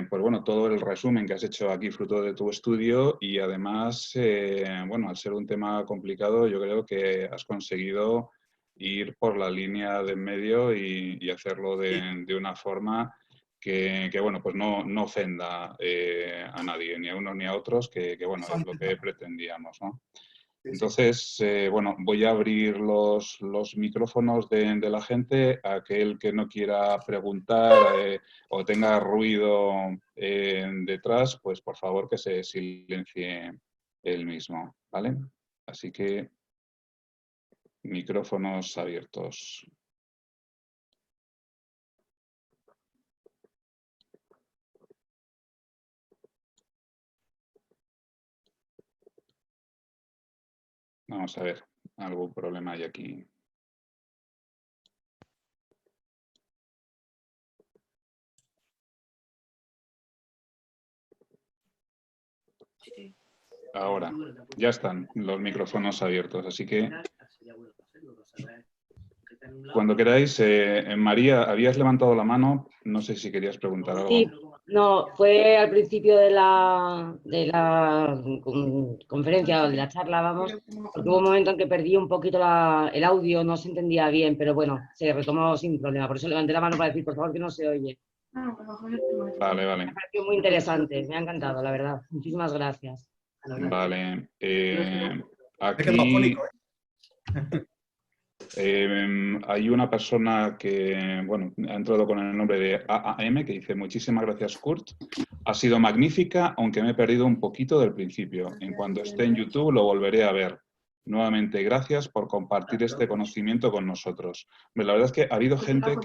S1: pues bueno, todo el resumen que has hecho aquí fruto de tu estudio y además, bueno, al ser un tema complicado, yo creo que has conseguido ir por la línea de en medio y hacerlo de una forma que, bueno, pues no ofenda a nadie, ni a unos ni a otros, que bueno, es lo que pretendíamos, ¿no? Entonces, bueno, voy a abrir los micrófonos de la gente. Aquel que no quiera preguntar o tenga ruido detrás, pues por favor que se silencie él mismo, ¿vale? Así que micrófonos abiertos. Vamos a ver, algún problema hay aquí. Ahora, ya están los micrófonos abiertos, así que cuando queráis, María, habías levantado la mano, no sé si querías preguntar algo.
S3: Sí, no, fue al principio de la conferencia o de la charla, vamos, porque hubo un momento en que perdí un poquito el audio, no se entendía bien, pero bueno, se retomó sin problema. Por eso levanté la mano para decir, por favor, que no se oye.
S1: Vale, vale.
S3: Me ha parecido muy interesante, me ha encantado, la verdad. Muchísimas gracias.
S1: Vale.
S2: Aquí...
S1: hay una persona que, bueno, ha entrado con el nombre de AAM, que dice: muchísimas gracias, Kurt. Ha sido magnífica, aunque me he perdido un poquito del principio. En cuanto esté en YouTube lo volveré a ver. Nuevamente, gracias por compartir este conocimiento con nosotros. La verdad es que ha habido gente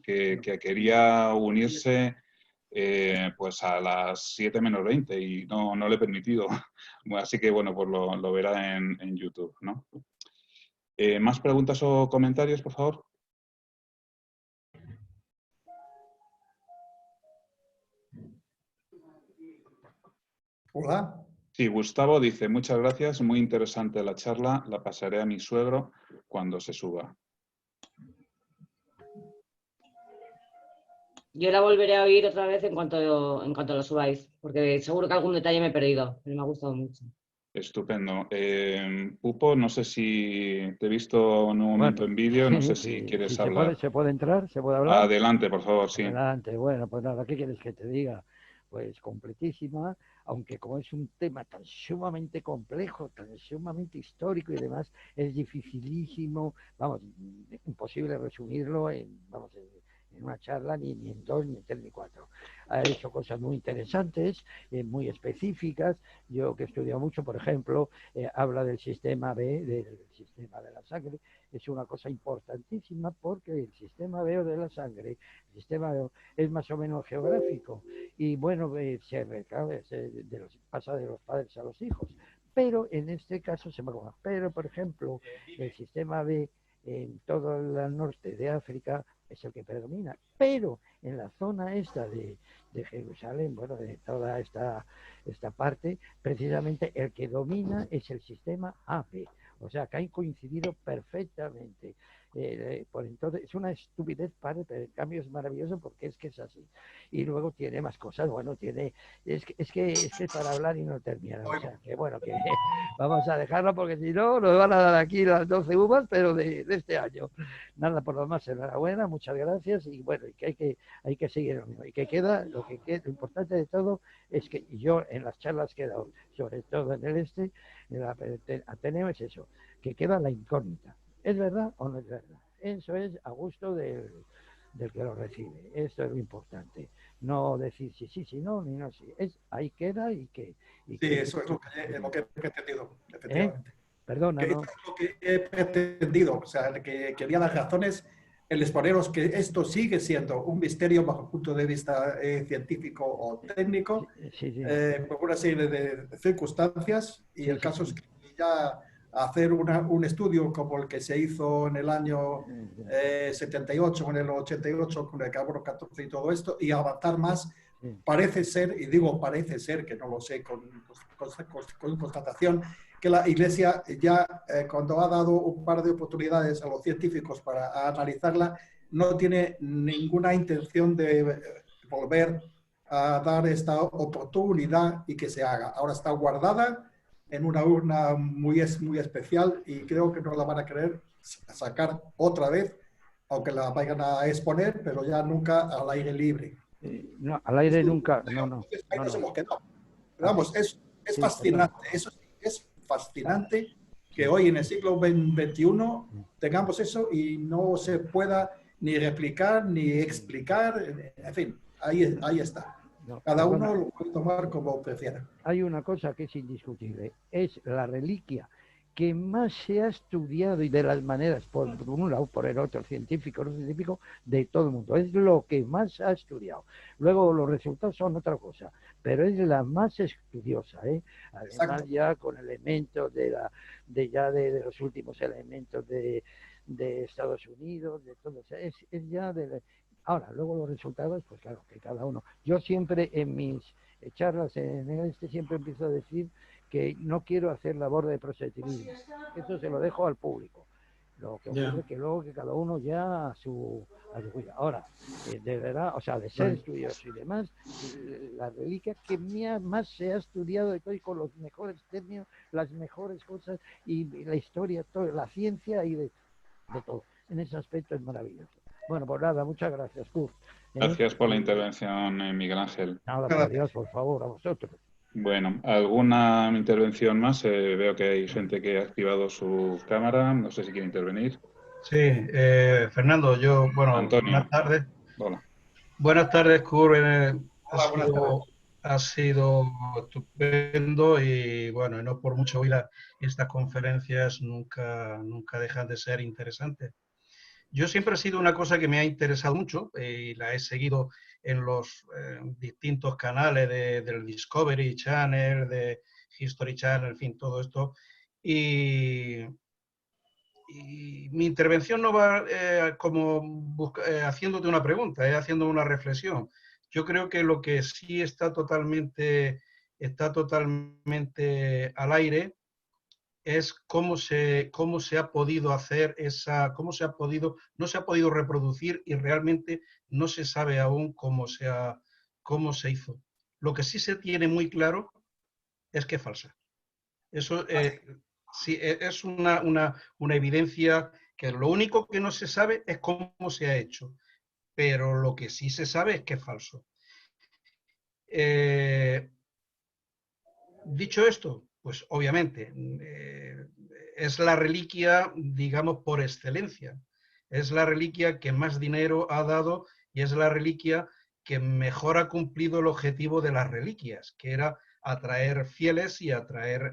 S1: que quería unirse pues a las 7 menos 20 y no le he permitido. Así que, bueno, pues lo verá en YouTube, ¿no? ¿Más preguntas o comentarios, por favor?
S2: Hola.
S1: Sí, Gustavo dice: muchas gracias, muy interesante la charla, la pasaré a mi suegro cuando se suba.
S3: Yo la volveré a oír otra vez en cuanto lo subáis, porque seguro que algún detalle me he perdido, pero me ha gustado mucho.
S1: Estupendo. Pupo, no sé si te he visto en un momento en vídeo, no sé si quieres hablar.
S4: ¿Se puede entrar? ¿Se puede hablar?
S1: Adelante, por favor, sí.
S4: Adelante. Bueno, pues nada, ¿qué quieres que te diga? Pues completísima, aunque como es un tema tan sumamente complejo, tan sumamente histórico y demás, es dificilísimo, vamos, imposible resumirlo en una charla, ni en dos, ni en tres, ni cuatro. Ha hecho cosas muy interesantes, muy específicas. Yo que he estudiado mucho, por ejemplo, habla del sistema B, del sistema de la sangre. Es una cosa importantísima porque el sistema B de la sangre, el sistema B es más o menos geográfico y bueno, pasa de los padres a los hijos. Pero en este caso pero por ejemplo, el sistema B en todo el norte de África es el que predomina, pero en la zona esta de Jerusalén, bueno, de toda esta parte, precisamente el que domina es el sistema AP. O sea, que han coincidido perfectamente. Por entonces, es una estupidez, padre, pero en cambio es maravilloso porque es que es así. Y luego tiene más cosas, bueno, es que para hablar y no terminar. O sea, que bueno, que vamos a dejarlo porque si no, nos van a dar aquí las 12 uvas, pero de este año. Nada, por lo demás, enhorabuena, muchas gracias y bueno, y que hay que seguir lo mismo. Y que queda, lo importante de todo es que yo en las charlas que he dado, sobre todo en el en la Ateneo, es eso, que queda la incógnita. ¿Es verdad o no es verdad? Eso es a gusto del que lo recibe. Esto es lo importante. No decir sí, no, ni no sí. Ahí queda y que...
S2: Sí, eso es lo que he pretendido, efectivamente.
S4: Perdona,
S2: ¿no? Eso es lo que he pretendido, o sea, que quería las razones, el exponeros que esto sigue siendo un misterio bajo el punto de vista científico o técnico, por una serie de circunstancias, y el caso es que ya hacer un estudio como el que se hizo en el año 78, en el 88, con el carbono 14 y todo esto, y avanzar más, parece ser, y digo parece ser, que no lo sé con constatación, que la Iglesia ya cuando ha dado un par de oportunidades a los científicos para analizarla, no tiene ninguna intención de volver a dar esta oportunidad y que se haga. Ahora está guardada en una urna muy especial y creo que no la van a querer sacar otra vez, aunque la vayan a exponer, pero ya nunca al aire libre.
S4: No, al aire nunca, no.
S2: Ahí nos hemos quedado. Pero vamos, es
S4: Sí,
S2: fascinante,
S4: perdón.
S2: eso sí, es fascinante que hoy en el siglo XXI tengamos eso y no se pueda ni replicar ni explicar, en fin, ahí está.
S4: No,
S2: Cada
S4: perdona.
S2: uno lo puede tomar como prefiera.
S4: Hay una cosa que es indiscutible, es la reliquia que más se ha estudiado y de las maneras, por un lado, por el otro, científico, no científico, de todo el mundo. Es lo que más se ha estudiado. Luego los resultados son otra cosa, pero es la más estudiosa, ¿eh? Además,
S2: Exacto.
S4: ya con elementos de los últimos elementos de Estados Unidos, de todo, o sea, es ya de... Ahora, luego los resultados, pues claro, que cada uno. Yo siempre en mis charlas en este siempre empiezo a decir que no quiero hacer labor de proselitismo. Esto se lo dejo al público. Lo que ocurre es que luego que cada uno ya a su juicio. Ahora, de verdad, o sea, de ser estudioso y demás, la reliquia que más se ha estudiado de todo y con los mejores términos, las mejores cosas y la historia, todo, la ciencia y de todo. En ese aspecto es maravilloso. Bueno, pues nada, muchas gracias, Kurt.
S1: Gracias por la intervención, Miguel Ángel.
S4: Nada, por Dios, por favor, a vosotros.
S1: Bueno, ¿alguna intervención más? Veo que hay gente que ha activado su cámara. No sé si quiere intervenir.
S5: Sí, Fernando,
S1: Antonio.
S5: Buenas tardes.
S1: Hola.
S5: Buenas tardes, Kurt.
S2: Buenas tardes.
S5: Ha sido estupendo y bueno, no por mucho hoy estas conferencias nunca dejan de ser interesantes. Yo siempre ha sido una cosa que me ha interesado mucho y la he seguido en los distintos canales del Discovery Channel, de History Channel, en fin, todo esto. Y mi intervención no va haciéndote una pregunta, haciendo una reflexión. Yo creo que lo que sí está totalmente al aire es cómo se ha podido hacer no se ha podido reproducir y realmente no se sabe aún cómo se hizo. Lo que sí se tiene muy claro es que es falsa. Eso sí, es una evidencia que lo único que no se sabe es cómo se ha hecho, pero lo que sí se sabe es que es falso. Dicho esto, pues obviamente es la reliquia, digamos, por excelencia. Es la reliquia que más dinero ha dado y es la reliquia que mejor ha cumplido el objetivo de las reliquias, que era atraer fieles y atraer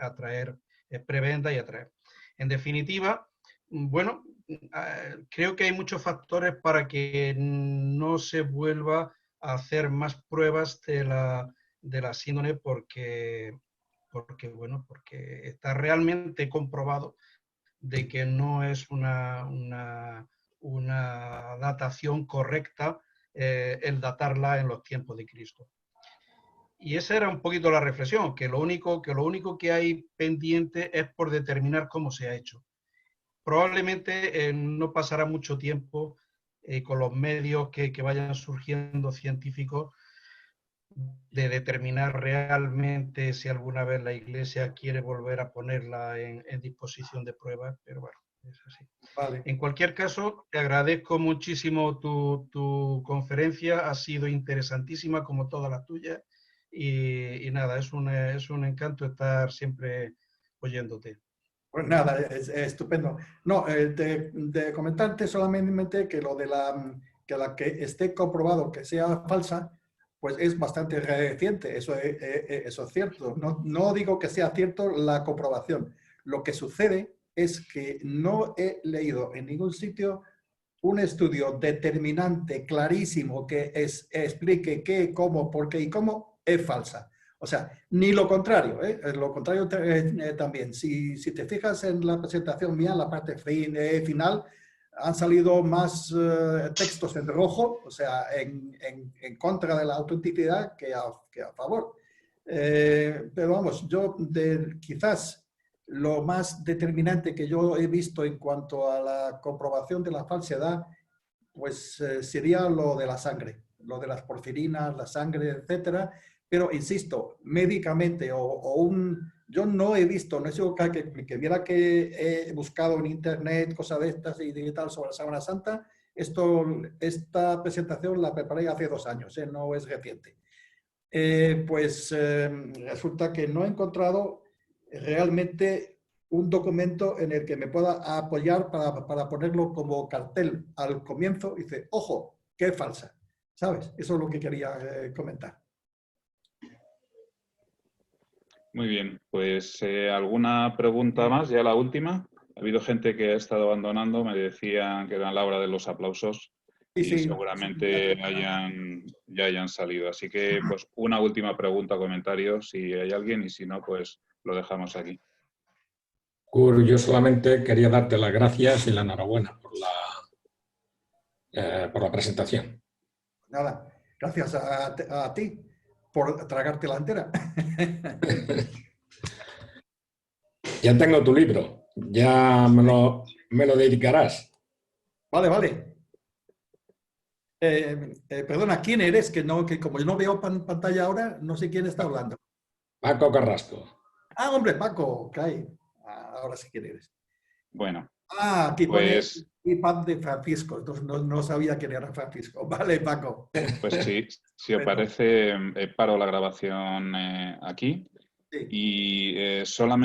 S5: prebenda y atraer. En definitiva, bueno, creo que hay muchos factores para que no se vuelva a hacer más pruebas de la síndrome porque está realmente comprobado de que no es una datación correcta el datarla en los tiempos de Cristo. Y esa era un poquito la reflexión, que lo único que hay pendiente es por determinar cómo se ha hecho. Probablemente no pasará mucho tiempo con los medios que vayan surgiendo científicos de determinar realmente si alguna vez la Iglesia quiere volver a ponerla en disposición de pruebas, pero bueno, es así.
S2: Vale.
S5: En cualquier caso, te agradezco muchísimo tu conferencia, ha sido interesantísima como todas las tuyas y nada, es un encanto estar siempre oyéndote.
S2: Pues nada, es estupendo. No, de comentarte solamente que lo de la que esté comprobado que sea falsa, pues es bastante reciente, eso es cierto. No digo que sea cierto la comprobación. Lo que sucede es que no he leído en ningún sitio un estudio determinante, clarísimo, que explique qué, cómo, por qué y cómo es falsa. O sea, ni lo contrario, lo contrario también. Si te fijas en la presentación mía, en la parte final, han salido más textos en rojo, o sea, en contra de la autenticidad que a favor. Pero vamos, yo quizás lo más determinante que yo he visto en cuanto a la comprobación de la falsedad, pues sería lo de la sangre. lo de las porfirinas, la sangre, etcétera. Pero insisto, médicamente yo no he visto, no he sido que viera que he buscado en internet cosas de estas y digital sobre la Sábana Santa. Esta presentación la preparé hace 2 años, no es reciente. Resulta que no he encontrado realmente un documento en el que me pueda apoyar para ponerlo como cartel al comienzo y dice, ojo, que es falsa, ¿sabes? Eso es lo que quería comentar.
S1: Muy bien, pues ¿alguna pregunta más? Ya la última. Ha habido gente que ha estado abandonando, me decían que era la hora de los aplausos y
S2: Sí,
S1: seguramente ya hayan salido. Así que, pues, una última pregunta o comentario, si hay alguien, y si no, pues lo dejamos aquí.
S6: Kurt, yo solamente quería darte las gracias y la enhorabuena por la presentación.
S2: Nada, gracias a ti por tragarte la entera.
S6: Ya tengo tu libro, ya me lo dedicarás.
S2: Vale. Perdona, ¿quién eres? Que como yo no veo pantalla ahora, no sé quién está hablando.
S6: Paco Carrasco.
S2: Ah, hombre, Paco, cae. Ahora sí quién eres.
S1: Bueno,
S2: Aquí
S1: pues,
S2: pone iPad de Francisco. Entonces no sabía quién era Francisco. Vale, Paco.
S1: pues sí, si os parece, paro la grabación aquí
S2: Sí.
S1: y solamente